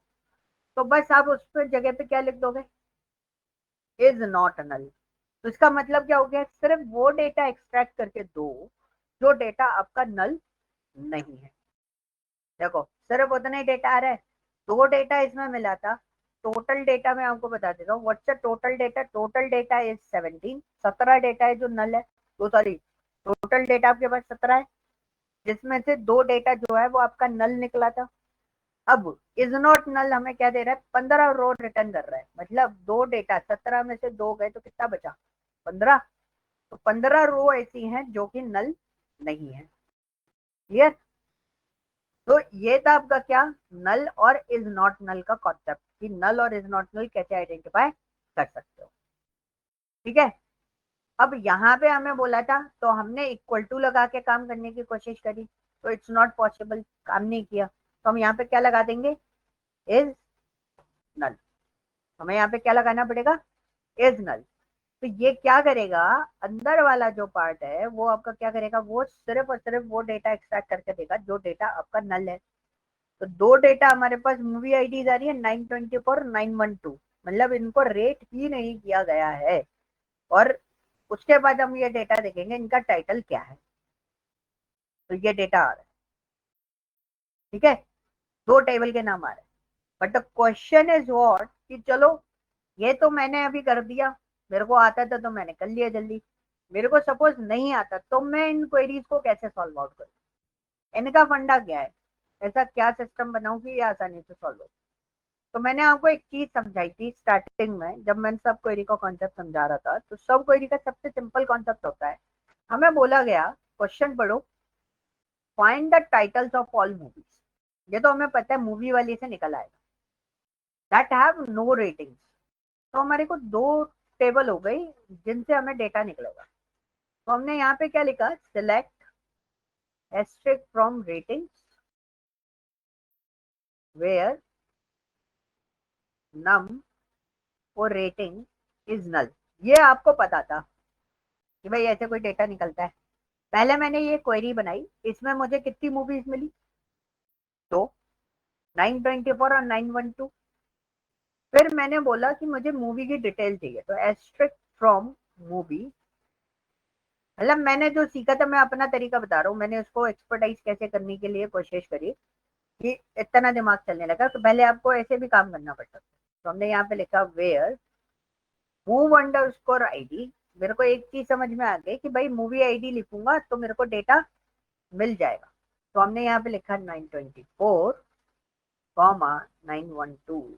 तो बस आप उस पर जगह पे क्या लिख दोगे, इज नॉट नल। तो इसका मतलब क्या हो गया, सिर्फ वो डेटा एक्सट्रैक्ट करके दो जो डेटा आपका नल नहीं है। देखो सिर्फ उतना ही डेटा आ रहा है, दो डेटा इसमें मिला था। टोटल डेटा मैं आपको बता देता हूँ, what's the total data. Total data is 17, 17 data है जो नल है। तो सॉरी, टोटल डेटा आपके पास 17 है, जिसमें से दो डेटा जो है वो आपका नल निकला था। अब इज नॉट नल हमें क्या दे रहा है, 15 रो रिटर्न कर रहा है। मतलब दो डेटा, 17 में से दो गए तो कितना बचा, 15। तो 15 रो ऐसी हैं जो कि नल नहीं है। क्लियर। तो ये था आपका क्या, नल और इज नॉट नल का कॉन्सेप्ट, कि नल और इज नॉट नल कैसे आइडेंटिफाई कर सकते हो। ठीक है। अब यहाँ पे हमें बोला था तो हमने इक्वल टू लगा के काम करने की कोशिश करी, तो इट्स नॉट पॉसिबल, काम नहीं किया। तो हम यहाँ पे क्या लगा देंगे, इज नल। हमें यहाँ पे क्या लगाना पड़ेगा, इज नल। तो ये क्या करेगा, अंदर वाला जो पार्ट है वो आपका क्या करेगा, वो सिर्फ और सिर्फ वो डेटा एक्सट्रैक्ट करके देगा जो डेटा आपका नल है। तो दो डेटा हमारे पास मूवी आईडीज आ रही है 924 912, मतलब इनको रेट ही नहीं किया गया है। और उसके बाद हम ये डेटा देखेंगे इनका टाइटल क्या है। तो ये डेटा आ रहा है, ठीक है, दो टेबल के नाम आ रहे हैं। But the question is what, कि चलो ये तो मैंने अभी कर दिया, मेरे को आता था तो मैंने कर लिया जल्दी। मेरे को सपोज नहीं आता तो मैं इन क्वेरीज को कैसे सॉल्व आउट करूँ, इनका फंडा क्या है, ऐसा क्या सिस्टम बनाऊं कि ये आसानी से सॉल्व हो। तो मैंने आपको एक चीज समझाई थी स्टार्टिंग में, जब मैंने सब क्वेरी का कॉन्सेप्ट समझा रहा था। तो सब क्वेरी का सबसे सिंपल कॉन्सेप्ट होता है, हमें बोला गया क्वेश्चन पढ़ो, find the titles of all movies. ये तो हमें पता है मूवी वाली से निकल आएगा, दैट हैव नो रेटिंग्स। तो हमारे को दो टेबल हो गई जिनसे हमें डेटा निकलेगा। तो हमने यहाँ पे क्या लिखा, select asterisk from ratings where num और रेटिंग इज नल। ये आपको पता था कि भाई ऐसे कोई डेटा निकलता है। पहले मैंने ये क्वेरी बनाई, इसमें मुझे कितनी मूवीज मिली, तो 924 और 912। फिर मैंने बोला कि मुझे मूवी की डिटेल चाहिए, तो एस्ट्रिक फ्रॉम मूवी। मतलब मैंने जो सीखा था मैं अपना तरीका बता रहा हूँ, मैंने उसको एक्सपर्टाइज कैसे करने के लिए कोशिश करी कि इतना दिमाग चलने लगा। तो पहले आपको ऐसे भी काम करना पड़ता था। तो हमने यहाँ पे लिखा वेयर मूव अंडरस्कोर आईडी। मेरे को एक चीज समझ में आ गई कि भाई मूवी आईडी लिखूंगा तो मेरे को डेटा मिल जाएगा। तो हमने यहाँ पे लिखा 924 कॉमा 912,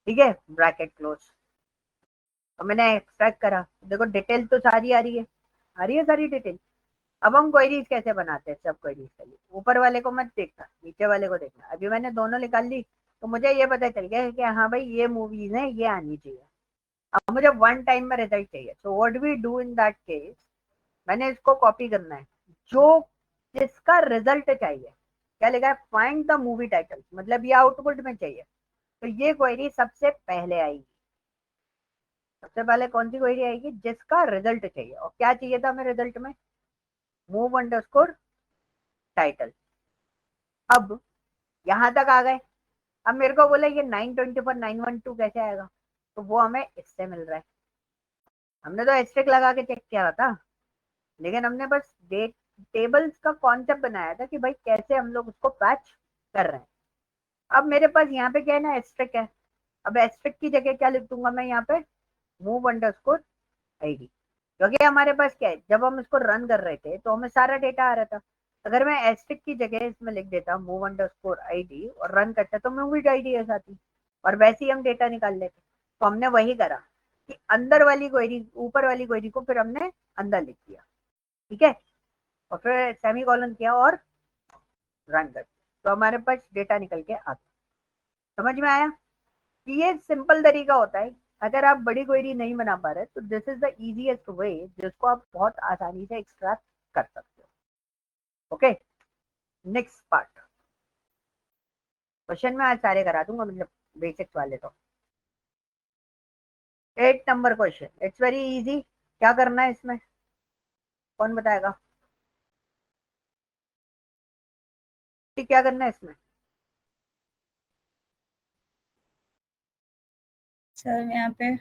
ठीक है, ब्रैकेट क्लोज। तो मैंने एक्सट्रैक्ट करा, देखो डिटेल तो सारी आ रही है सारी डिटेल। अब हम क्वेरीज कैसे बनाते हैं, सब क्वेरीज के लिए ऊपर वाले को मत देखना, नीचे वाले को देखना। अभी मैंने दोनों निकाल ली, तो मुझे ये पता चल गया कि हाँ भाई ये मूवीज हैं, ये आनी चाहिए। अब मुझे वन टाइम में रिजल्ट चाहिए, so what we do in that case, मैंने इसको कॉपी करना है, जो जिसका रिजल्ट चाहिए। क्या लिखा है, फाइंड द मूवी टाइटल, मतलब ये आउटपुट में चाहिए। तो ये क्वेरी सबसे पहले आएगी। सबसे पहले कौन सी क्वेरी आएगी, जिसका रिजल्ट चाहिए। और क्या चाहिए था हमें रिजल्ट में, मूव अंडरस्कोर टाइटल। अब यहां तक आ गए। अब मेरे को बोला ये 924 912 कैसे आएगा, तो वो हमें इससे मिल रहा है। हमने तो एस्टेरिक लगा के चेक किया था, लेकिन हमने बस डेट टेबल्स का कॉन्सेप्ट बनाया था कि भाई कैसे हम लोग उसको पैच कर रहे हैं। अब मेरे पास यहाँ पे क्या है ना, एस्टेरिक है। अब एस्टेरिक की जगह क्या लिख दूंगा मैं यहाँ पे, मूव अंडरस्कोर आईडी। क्योंकि हमारे पास क्या है, जब हम इसको रन कर रहे थे तो हमें सारा डेटा आ रहा था। अगर मैं एस्टेरिक की जगह इसमें लिख देता मूव अंडरस्कोर आईडी और रन करता तो मूवी आईडी है साथ ही, और वैसे ही हम डेटा निकाल लेते। तो हमने वही करा कि अंदर वाली क्वेरी, ऊपर वाली क्वेरी को फिर हमने अंदर लिख दिया, ठीक है, और फिर सेमी कॉलन किया और रन कर दिया। तो हमारे पास डेटा निकल के आता। समझ में आया कि ये सिंपल तरीका होता है। अगर आप बड़ी क्वेरी नहीं बना पा रहे तो this is the easiest way जिसको आप बहुत आसानी से एक्सट्रैक्ट कर सकते हो। Okay, next part. क्वेश्चन में आज सारे करा दूंगा, मतलब बेसिक्स वाले तो। 8 number question, it's very easy. क्या करना है इसमें, कौन बताएगा कि क्या करना है इसमें। सर यहाँ पे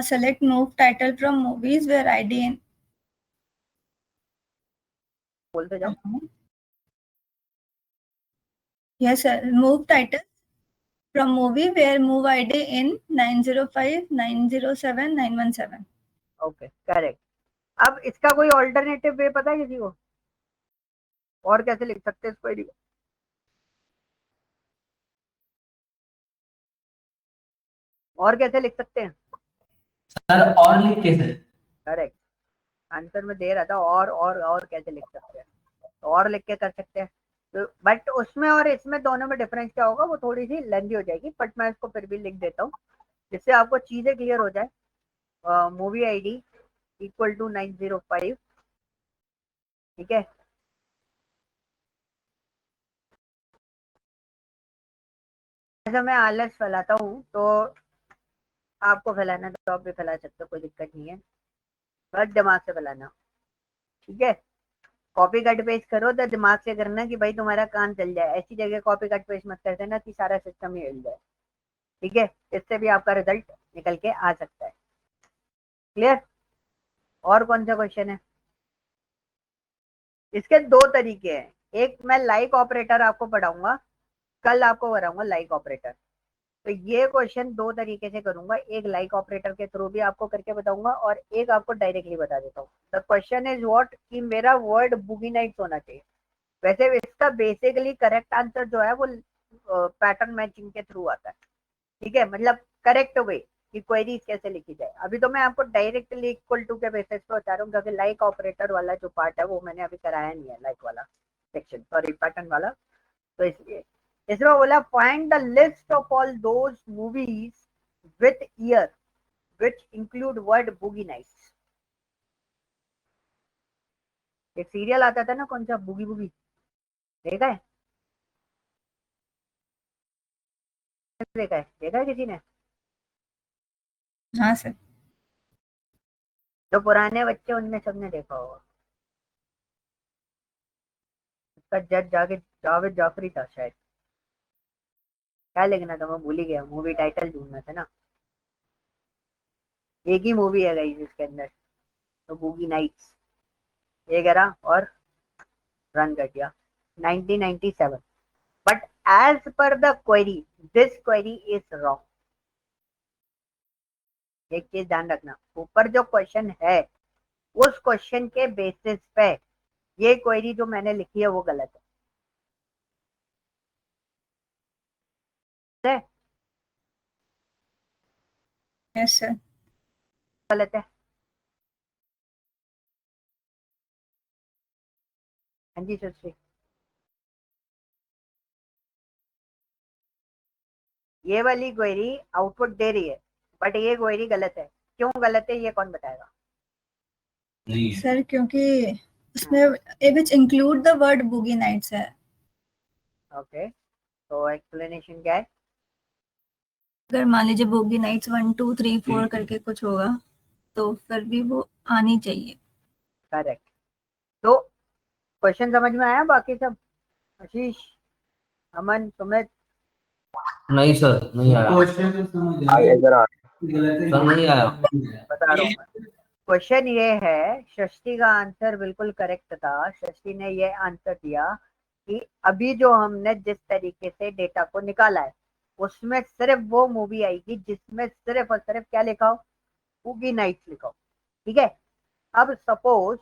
select move title from movies where ID in बोलते जाओ। yes sir, move title from movie where move ID in 905 907 917. Okay correct. अब इसका कोई ऑल्टरनेटिव वे पता है किसी को, और कैसे लिख सकते हैं इस क्वेरी को? और कैसे लिख सकते हैं सर? और लिख के सर। करेक्ट, आंसर में दे रहा था और कैसे लिख सकते हैं, तो और लिख के कर सकते हैं। तो बट उसमें और इसमें दोनों में डिफरेंस क्या होगा, वो थोड़ी सी लेंथी हो जाएगी, बट मैं इसको फिर भी लिख देता हूँ जिससे आपको चीजें क्लियर हो जाए। मूवी आईडी इक्वल टू 905, ठीक है। ऐसा मैं आलस फैलाता हूँ तो आपको फैलाना तो आप भी फैला सकते हो, कोई दिक्कत नहीं है, बस दिमाग से फैलाना, ठीक है। कॉपी कट पेस्ट करो तो दिमाग से करना कि भाई तुम्हारा काम चल जाए, ऐसी जगह कॉपी कट पेस्ट मत कर देना कि सारा सिस्टम ही हिल जाए, ठीक है। इससे भी आपका रिजल्ट निकल के आ सकता है। क्लियर? और कौन सा क्वेश्चन है? इसके दो तरीके हैं, एक मैं लाइक ऑपरेटर आपको पढ़ाऊंगा, कल आपको कराऊंगा लाइक ऑपरेटर। तो ये क्वेश्चन दो तरीके से करूंगा, एक लाइक ऑपरेटर के थ्रू भी आपको करके बताऊंगा और एक आपको डायरेक्टली बता देता हूँ। द क्वेश्चन इज व्हाट, कि मेरा वर्ड बुगी नाइट्स होना चाहिए। वैसे इसका बेसिकली करेक्ट आंसर जो है वो पैटर्न मैचिंग के थ्रू आता है, ठीक है, मतलब करेक्ट वे कि क्वेरीज कैसे लिखी जाए। अभी तो मैं आपको डायरेक्टली इक्वल टू के बेसिस पे बता रहा हूँ, क्योंकि लाइक ऑपरेटर वाला जो पार्ट है वो मैंने अभी कराया नहीं है, लाइक वाला सेक्शन, सॉरी पैटर्न वाला। तो इसलिए इसमें बोला find the list of all those movies with year which include word Boogie Nights. एक सीरियल आता था ना, कौन सा, बूगी बूगी, देखा है? देखा है किसी ने? हाँ सर। जो पुराने बच्चे उनमें सबने देखा होगा। उसका जज जावेद जाफरी था शायद, क्या लिखना था मैं भूल ही गया, मूवी टाइटल ढूंढना था ना। एक ही मूवी है गाइस इसके अंदर, तो बूगी नाइट्स, ये करा और रन कर दिया 1997। But as per the query, this query is wrong. एक चीज ध्यान रखना, ऊपर जो क्वेश्चन है उस क्वेश्चन के बेसिस पे ये क्वेरी जो मैंने लिखी है वो गलत है। Yes sir. गलत है। हाँ जी सुश्री, ये वाली क्वेरी आउटपुट दे रही है बट ये क्वेरी गलत है। क्यों गलत है ये कौन बताएगा? सर क्योंकि उसमें a which include the word Boogie Nights है। ओके, तो एक्सप्लेनेशन क्या है? अगर मान लीजिए बूगी नाइट्स 1 2 3 4 करके कुछ होगा तो फिर भी वो आनी चाहिए। करेक्ट। तो क्वेश्चन समझ में आया बाकी सब? आशीष, अमन, सुमित? नहीं सर, नहीं आया क्वेश्चन तो समझ आया सर, नहीं आया। बता रहा हूँ मैं। क्वेश्चन ये है, षष्ठी का आंसर बिल्कुल करेक्ट था। षष्ठी ने ये आंसर दिया कि अभी जो हमने जिस तरीके से डेटा को निकाला है उसमें सिर्फ वो मूवी आएगी जिसमें सिर्फ और सिर्फ क्या लिखा हो, बूगी नाइट्स लिखा हो, ठीक है। अब सपोज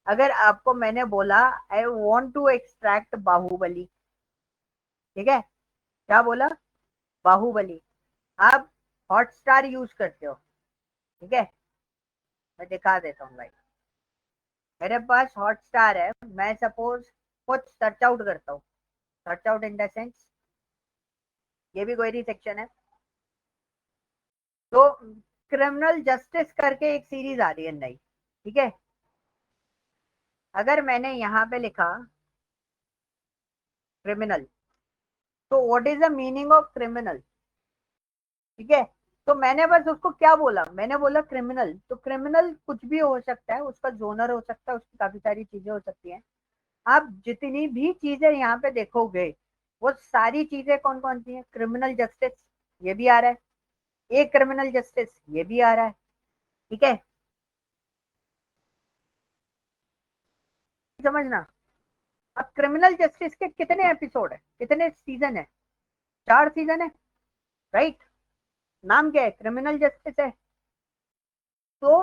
अगर आपको मैंने बोला I want to extract Baahubali, ठीक है, क्या बोला, बाहुबली। आप हॉटस्टार यूज करते हो, ठीक है, मैं दिखा देता हूँ भाई। मेरे पास हॉटस्टार है, मैं सपोज कुछ सर्च आउट करता हूँ, search out in the sense ये भी क्वेरी सेक्शन है। तो क्रिमिनल जस्टिस करके एक सीरीज आ रही है नई, ठीक है। अगर मैंने यहाँ पे लिखा क्रिमिनल, तो what is the meaning of criminal, ठीक है। तो मैंने बस उसको क्या बोला, मैंने बोला क्रिमिनल, तो क्रिमिनल कुछ भी हो सकता है, उसका जोनर हो सकता है, उसकी काफी सारी चीजें हो सकती हैं। आप जितनी भी चीजें यहाँ पे देखोगे वो सारी चीजें कौन कौन सी हैं, क्रिमिनल जस्टिस ये भी आ रहा है, एक क्रिमिनल जस्टिस ये भी आ रहा है, ठीक है, समझना। अब क्रिमिनल जस्टिस के कितने एपिसोड है, कितने सीजन है? 4 सीजन है, राइट? नाम क्या है? क्रिमिनल जस्टिस है। तो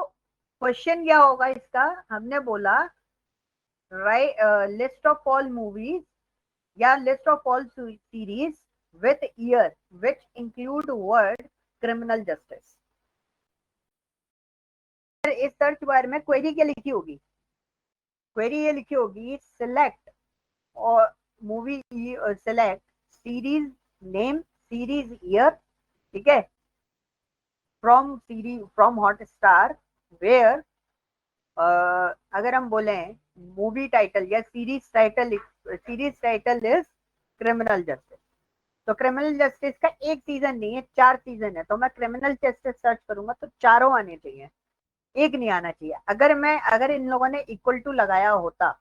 क्वेश्चन क्या होगा इसका? हमने बोला right, list of all movies या list of all series with year which include word criminal justice. इस सर्च बार में क्वेरी क्या लिखी होगी? क्वेरी ये लिखी होगी, सिलेक्ट और movie, select series name, series year, ठीक है, from series, from Hotstar, where अगर हम बोले मूवी टाइटल या series title is criminal justice. तो क्रिमिनल जस्टिस का एक सीजन नहीं है, 4 सीजन है। तो मैं क्रिमिनल जस्टिस सर्च करूंगा तो चारों आने चाहिए, एक नहीं आना चाहिए। अगर इन लोगों ने इक्वल टू लगाया होता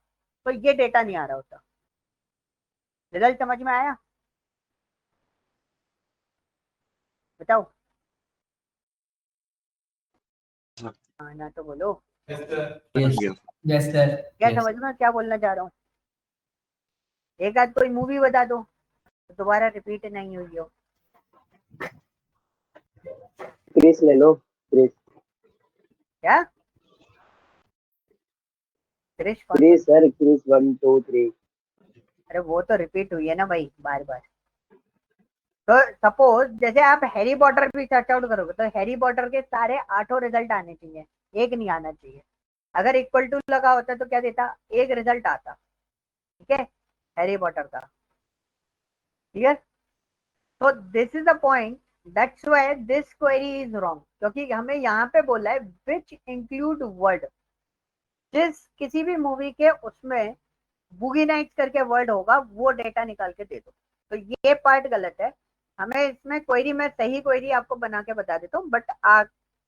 तो ये डेटा नहीं आ रहा होता। रिजल्ट समझ में आया? बताओ। हाँ ना तो बोलो। Yes sir. क्या समझ में, क्या बोलना चाह रहा हूँ? एक आध कोई मूवी बता दो तो दोबारा रिपीट नहीं हुई हो। क्रिस ले लो, क्रिस। क्या? क्रिश कौन? क्रिस सर, क्रिस 1 2 3। अरे वो तो रिपीट हुई है ना भाई, बार बार। तो सपोज जैसे आप हैरी पॉटर भी सर्च आउट करोगे तो हैरी पॉटर के सारे 8 रिजल्ट आने चाहिए, एक नहीं आना चाहिए। अगर इक्वल टू लगा होता तो क्या देता? एक रिजल्ट आता, ठीक है, हैरी पॉटर का। क्लियर? तो this is the point, that's why this query is wrong, क्योंकि हमें यहाँ पे बोला है विच इंक्लूड वर्ड। जिस किसी भी मूवी के उसमें बूगी नाइट्स करके वर्ड होगा वो डेटा निकाल के दे दो। तो ये पार्ट गलत है। हमें इसमें क्वेरी, मैं सही क्वेरी आपको बना के बता देता हूँ, बट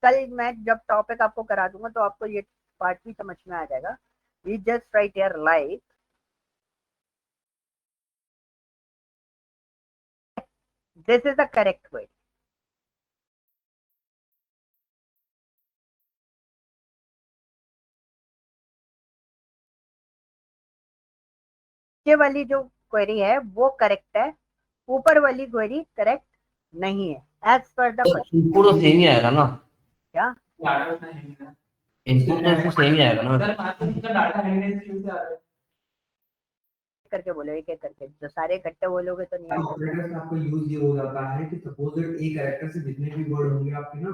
कल मैं जब टॉपिक आपको करा दूंगा तो आपको ये पार्ट भी समझ में आ जाएगा। We just write here like this is the correct query. ये वाली जो क्वेरी है वो करेक्ट है, ऊपर वाली क्वेरी करेक्ट नहीं है as per the question. Input तो सेम ही आएगा ना? क्या इनपुट तो इसमें सेम ही आएगा ना? करके बोलो, एक एक करके, जो सारे इकट्ठे बोलोगे तो नहीं आएगा। ऑपरेटर से आपका यूज ये हो जाता है कि सपोज दैट एक कैरेक्टर से जितने भी वर्ड होंगे आपके ना,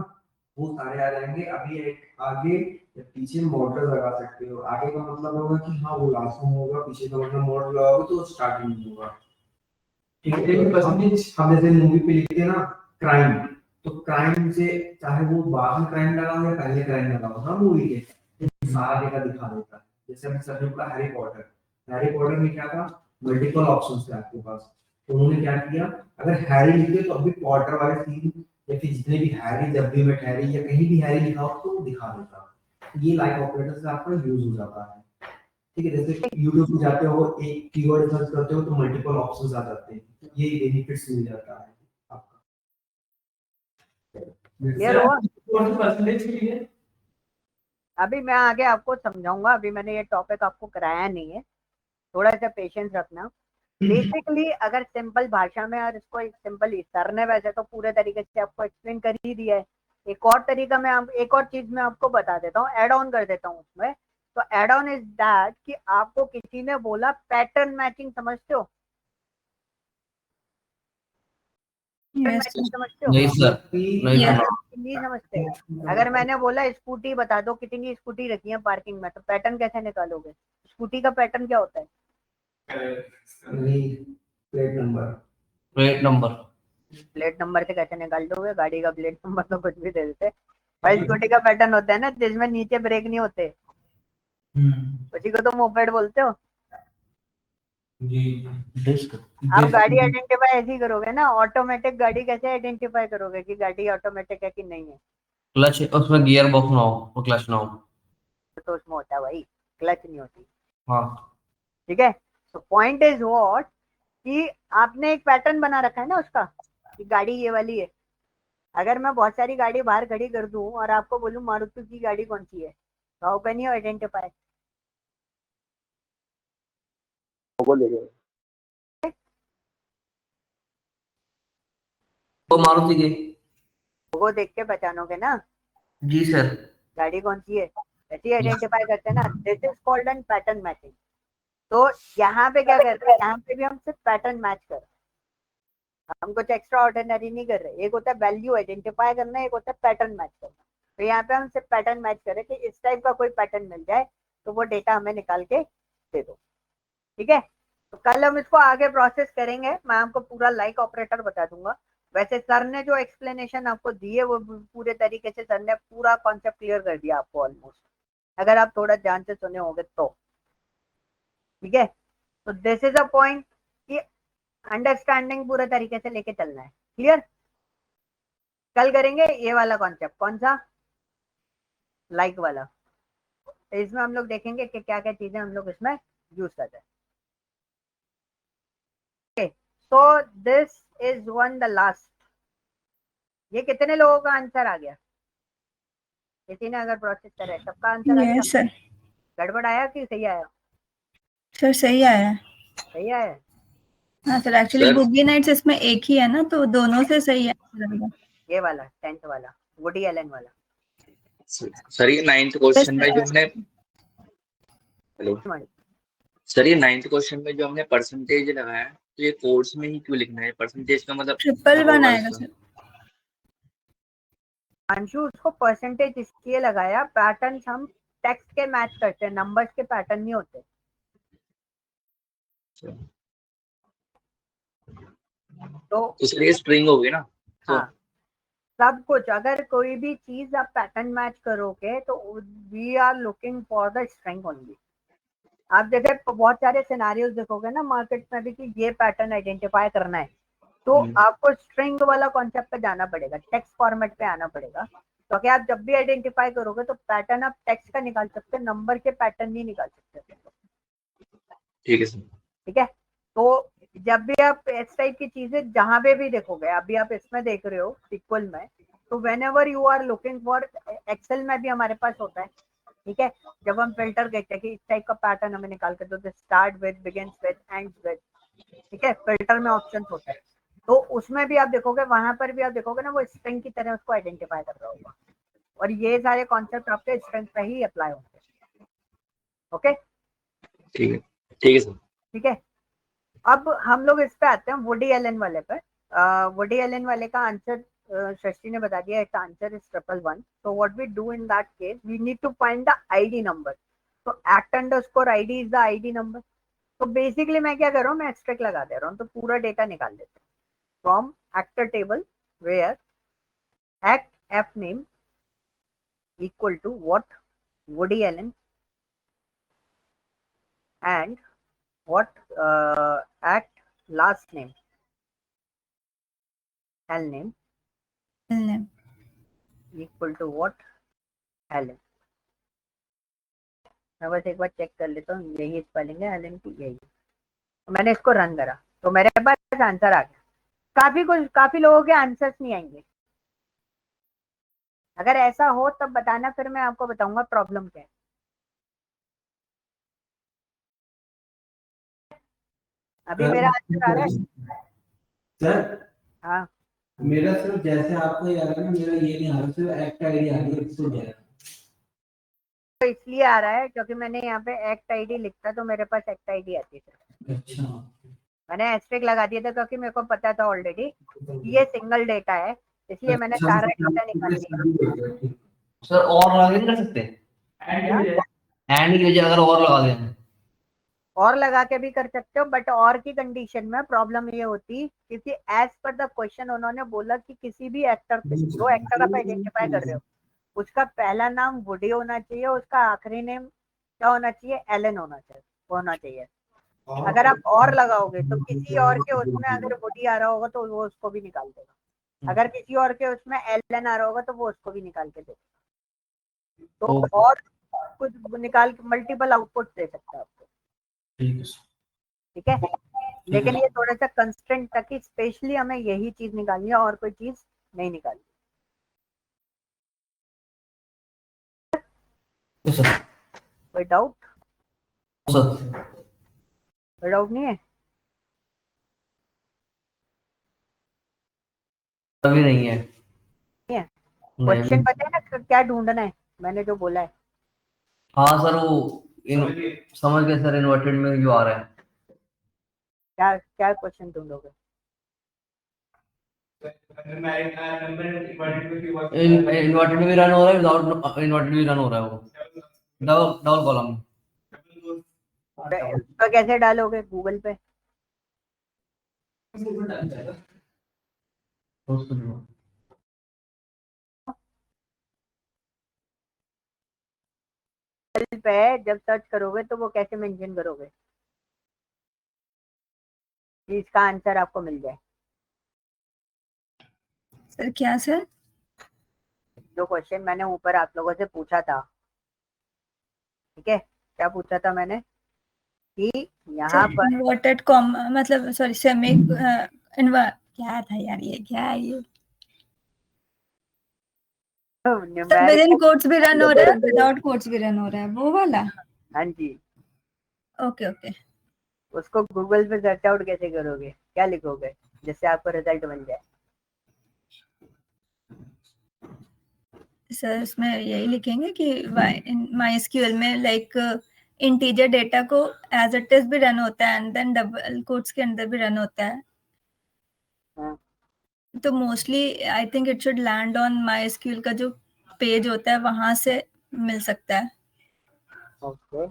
वो सारे आ जाएंगे। अभी एक आगे या पीछे मॉडल लगा सकते हो। आगे का मतलब होगा कि हाँ वो लास्ट में होगा, पीछे का मतलब मॉडल लगाओगे तो स्टार्टिंग में होगा। ठीक है, लेकिन परसेंटेज हम जैसे मूवी पे लिखते हैं ना क्राइम, तो क्राइम से चाहे वो बाद में क्राइम लगा हो या पहले क्राइम लगा हो ना मूवी के, सारा डेटा दिखा देता है। जैसे हमने सर्च किया हैरी पॉटर, हैरी पॉटर में क्या था, मल्टीपल ऑप्शंस थे आपके पास। तो उन्होंने क्या किया, अगर हैरी लिखे तो अभी पॉटर वाले सीन या फिर जितने भी हैरी, जब भी में हैरी या कहीं भी हैरी लिखा हो तो वो दिखा देता। ये लाइक ऑपरेटर से आपका यूज हो जाता है। ठीक है, जैसे YouTube पे जाते हो, एक कीवर्ड सर्च करते हो तो मल्टीपल ऑप्शंस आ जाते हैं, ये बेनिफिट्स मिल जाता है आपका। क्लियर हुआ? परसेंटेज के लिए अभी मैं आगे आपको समझाऊंगा, अभी मैंने ये टॉपिक आपको कराया नहीं है, थोड़ा सा पेशेंस रखना। बेसिकली अगर सिंपल भाषा में, और इसको एक सिंपल, सर ने वैसे तो पूरे तरीके से आपको एक्सप्लेन कर ही दिया है। एक और तरीका मैं एक और चीज मैं आपको बता देता हूँ, एड ऑन कर देता हूँ उसमें। तो एड ऑन इज दैट कि आपको किसी ने बोला पैटर्न मैचिंग, समझते हो? समझते हो? नहीं सर, नहीं सर। नहीं समझते? अगर मैंने बोला स्कूटी बता दो, कितनी स्कूटी रखी है पार्किंग में, तो पैटर्न कैसे निकालोगे? स्कूटी का पैटर्न क्या होता है? Plate number. Plate number. Plate number से कैसे निकाल दोगे? गाड़ी का प्लेट नंबर तो कुछ भी दे देते। भाई स्कूटी का पैटर्न होता है ना जिसमें नीचे ब्रेक नहीं होते, उसी को तो मोपेड बोलते हो। जी, डिस्क। आप गाड़ी आइडेंटिफाई ऐसे ही करोगे ना, ऑटोमेटिक गाड़ी कैसे आइडेंटिफाई करोगे कि गाड़ी ऑटोमेटिक है कि नहीं है? क्लच, उसमें गियर बॉक्स ना हो और क्लच ना हो। तो उसमें होता है भाई, क्लच नहीं होती। हाँ, ठीक है, तो पॉइंट इज व्हाट कि आपने एक पैटर्न बना रखा है ना उसका, कि गाड़ी ये वाली है, अगर मैं बहुत सारी गाड़ी बाहर खड़ी कर दूं और आपको बोलूं मारुति की गाड़ी कौन सी है, तो हाउ कैन यू आइडेंटिफाई? लोगो देखो। वो मारुति की। लोगो देख के पहचानोगे ना जी सर। गाड़ी कौन सी है, ऐसी आइडेंटिफाई करते हैं ना। This is called an pattern matching. तो यहाँ पे क्या कर रहे हैं, यहाँ पे भी हम सिर्फ पैटर्न मैच कर रहे हैं, हम कुछ एक्स्ट्रा ऑर्डिनरी नहीं कर रहे। एक होता है वैल्यू आइडेंटिफाई करना, एक होता है पैटर्न मैच करना। तो यहाँ पे हम सिर्फ पैटर्न मैच करें कि इस टाइप का कोई पैटर्न मिल जाए तो वो डेटा हमें निकाल के दे दो। ठीक है, तो कल हम इसको आगे प्रोसेस करेंगे, मैं आपको पूरा लाइक ऑपरेटर बता दूंगा। वैसे सर ने जो एक्सप्लेनेशन आपको दी है वो पूरे तरीके से सर ने पूरा कॉन्सेप्ट क्लियर कर दिया आपको ऑलमोस्ट, अगर आप थोड़ा ध्यान से सुने होंगे तो। ठीक है, तो दिस इज अ पॉइंट कि अंडरस्टैंडिंग पूरे तरीके से लेके चलना है। क्लियर? कल करेंगे ये वाला कॉन्सेप्ट, कौन सा? लाइक वाला। तो इसमें हम लोग देखेंगे कि क्या क्या चीजें हम लोग इसमें यूज करते हैं। So this is one the last. ये कितने लोगों का आंसर आ गया? किसी ने अगर प्रोसेस करा है सबका आंसर आ गया? Yes sir. गड़बड़ आया कि सही आया? सर सही आया है। सही आया। हाँ सर, एक्चुअली सर बुगी नाइट्स इसमें एक ही है ना, तो दोनों से सही है। ये वाला 10th वाला वुडी एलन वाला। सर ये 9th क्वेश्चन में जो हमने हेलो सर ये 9th क्वेश्चन में जो हमने परसेंटेज लगाया है, तो ये कोर्स में ही क्यों लिखना है? परसेंटेज का मतलब 111 आएगा सर। अंशु उसको परसेंटेज इसलिए लगाया, पैटर्न हम टेक्स्ट के मैच करते हैं, नंबर्स के पैटर्न नहीं होते। तो इसलिए स्ट्रिंग होगी ना। तो हाँ, सब कुछ अगर कोई भी चीज आप पैटर्न मैच करोगे तो we are looking for the string only. आप देखे बहुत सारे सिनेरियोज देखोगे ना मार्केट में भी कि ये पैटर्न आइडेंटिफाई करना है, तो आपको स्ट्रिंग वाला कॉन्सेप्ट पे जाना पड़ेगा, टेक्स्ट फॉर्मेट पे आना पड़ेगा। तो क्या आप जब भी आइडेंटिफाई करोगे तो पैटर्न आप टेक्स्ट का निकाल सकते हैं, नंबर के पैटर्न नहीं निकाल सकते। ठीक है सर। ठीक है, तो जब भी आप इस टाइप की चीजें जहां पे भी देखोगे, अभी आप इसमें देख रहे हो सिक्वल में, तो whenever you are looking for, Excel में भी हमारे पास होता है। ठीक है, जब हम फिल्टर देखते हैं कि इस टाइप का पैटर्न हमें निकाल के दो, start with, begins with, ends with. ठीक है, फिल्टर में ऑप्शन होता है, तो उसमें भी आप देखोगे, वहां पर भी आप देखोगे ना वो स्ट्रिंग की तरह उसको आइडेंटिफाई कर रहा होगा, और ये सारे कॉन्सेप्ट आपके स्ट्रिंग पे ही अप्लाई होंगे। ओके, ठीक है सर। ठीक है, अब हम लोग इस पे आते हैं वुडी एलन वाले पे। वुडी एलन वाले का आंसर शशि ने बता दिया, इसका answer is 111। so what we do in that case, we need to find the id number. so act_id is the id number. तो बेसिकली मैं क्या कर रहा हूँ, मैं एक्सट्रैक्ट लगा दे रहा हूँ, तो पूरा डेटा निकाल देते हैं from actor table where act f name equal to what Woody Allen and what act last name L name equal to what Allen. मैं बस एक बार चेक कर लेता हूँ, यही स्पेलिंग है एलन की, यही। तो मैंने इसको रन करा तो मेरे पास आंसर आ गया। काफी लोगों के आंसर्स नहीं आएंगे। अगर ऐसा हो तब बताना, फिर मैं आपको बताऊंगा प्रॉब्लम क्या है। अभी मेरा आंसर आ रहा है सर? हाँ, मेरा सिर्फ जैसे आपको याद है ना, मेरा ये नहीं आ रहा, सिर्फ एक्ट आईडी आ रही है, इसको जा तो इसलिए आ रहा है क्योंकि मैंने यहाँ पे एक्ट आईडी लिखता तो मेरे पास एक्ट आईडी आती थी। अच्छा, मैंने एस्ट्रिक लगा दिया था क्योंकि मेरे को पता था ऑलरेडी ये सिंगल डेटा है, इसलिए मैंने सारा डेटा निकाल दिया। सर और लगा के नहीं कर सकते? एंड की वजह अगर और लगा दें और लगा के भी कर सकते हो, बट और की कंडीशन में प्रॉब्लम ये होती क्योंकि एज पर द क्वेश्चन उन्होंने बोला कि किसी भी एक्टर पे, जो एक्टर आप आइडेंटिफाई कर रहे हो, उसका पहला नाम वुडी होना चाहिए, उसका आखिरी नेम क्या होना चाहिए, एलन होना चाहिए। अगर आप और लगाओगे तो किसी और के उसमें अगर वुडी आ रहा होगा तो वो उसको भी निकाल देगा, अगर किसी और के उसमें एलन आ रहा होगा तो वो उसको भी निकाल के देगा। तो और कुछ निकाल के मल्टीपल आउटपुट दे सकता है आपको। ठीक है, लेकिन ये थोड़ा सा कंस्ट्रेंट था कि स्पेशली हमें यही चीज निकालनी है और कोई चीज नहीं निकालनी। सर कोई डाउट? सर कोई डाउट नहीं है? अभी नहीं है। नहीं है? नहीं क्वेश्चन पता है ना क्या ढूंढना है, मैंने जो बोला है? हाँ सर वो समझ गए सर, इन्वर्टेड में जो आ रहा है। क्या क्या क्वेश्चन ढूंढोगे? इन्वर्टेड में भी रन हो रहा है, विदाउट इन्वर्टेड भी रन हो रहा है, वो डबल डबल कॉलम। तो कैसे डालोगे गूगल पे? गूगल पे जब सर्च करोगे तो वो कैसे मेंशन करोगे कि इसका आंसर आपको मिल जाए? सर क्या सर? जो क्वेश्चन मैंने ऊपर आप लोगों से पूछा था, ठीक है, क्या पूछा था मैंने कि यहाँ सर पर इन्वर्टेड कॉम मतलब सॉरी सेमी क्या था यार, ये क्या है ये? Sir with in numerical, quotes भी रन हो रहा है, विदाउट कोट्स भी रन हो रहा है, वो वाला? हाँ जी, ओके ओके। उसको गूगल पे सर्च आउट कैसे करोगे, क्या लिखोगे जिससे आपको रिजल्ट मिल जाए? सर इसमें यही लिखेंगे कि MySQL में लाइक इंटीजर डेटा को एज इट इज भी रन होता है एंड देन डबल कोट्स के अंदर भी रन होता है। हाँ, तो mostly I think it should land on MySQL का जो पेज होता है, वहां से मिल सकता है। ओके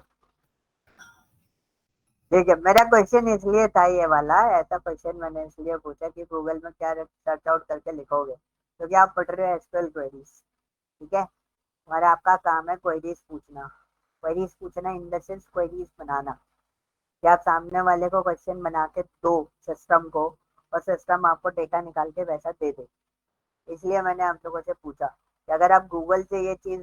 ठीक है। मेरा क्वेश्चन इसलिए था ये वाला, ऐसा क्वेश्चन मैंने इसलिए पूछा कि गूगल में क्या सर्च आउट करके लिखोगे, क्योंकि आप पढ़ रहे हो एसक्यूएल क्वेरीज, ठीक है, और आपका काम है क्वेरीज पूछना। क्वेरीज पूछना इन द सेंस क्वेरीज बनाना, कि आप सामने वाले को क्वेश्चन बना के दो सिस्टम को, और सिस्टम आपको डेटा निकाल के वैसा दे दे। इसलिए मैंने आप लोगों से पूछा कि अगर आप गूगल से ये चीज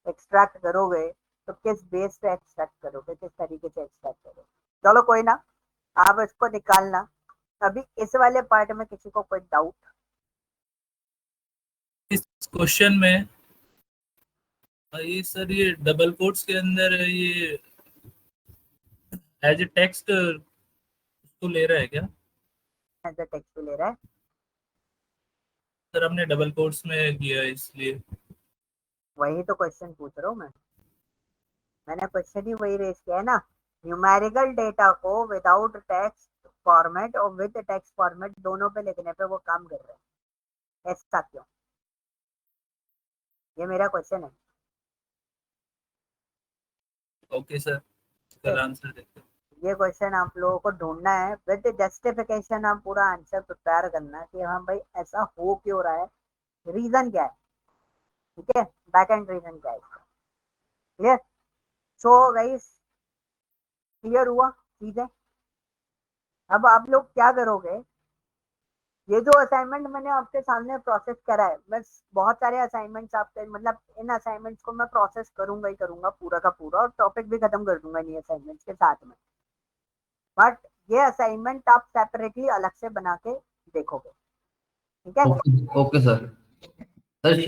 एक्सट्रैक्ट करोगे तो किस बेस पे एक्सट्रैक्ट करोगे, किस तरीके से एक्सट्रैक्ट करोगे। चलो कोई ना, आप इसको निकालना। अभी इस वाले पार्ट में किसी को कोई डाउट? इस क्वेश्चन में ये सर, ये डबल कोट्स के अंदर ये एज ए टेक्स्ट उसको ले रहा है क्या ऐसा टेक्स्ट ले रहा है? सर? हमने डबल कोट्स में किया है इसलिए। वही तो क्वेश्चन पूछ रहा हूँ मैंने क्वेश्चन ही वही रेज किया है ना। न्यूमेरिकल डेटा को विदाउट टेक्स्ट फॉर्मेट और विद टेक्स्ट फॉर्मेट दोनों पे लिखने पे वो काम कर रहे हैं, ऐसा क्यों? ये मेरा क्वेश्चन है। ओके सर, कल आंसर देते हैं। ये क्वेश्चन आप लोगों को ढूंढना है विद जस्टिफिकेशन, आप पूरा आंसर प्रिपेयर करना है कि हाँ भाई ऐसा हो क्यों रहा है, रीजन क्या है, ठीक है, बैक एंड रीजन क्या है इसका। क्लियर? सो गाइस, क्लियर हुआ चीजें? अब आप लोग क्या करोगे, ये जो असाइनमेंट मैंने आपके सामने प्रोसेस करा है, मैं बहुत सारे असाइनमेंट्स आपके मतलब इन असाइनमेंट्स को मैं प्रोसेस करूंगा ही करूंगा पूरा का पूरा, और टॉपिक भी खत्म कर दूंगा इन असाइनमेंट्स के साथ में। बट ये असाइनमेंट आप सेपरेटली अलग से बना के देखोगे, ठीक है? Okay sir. सर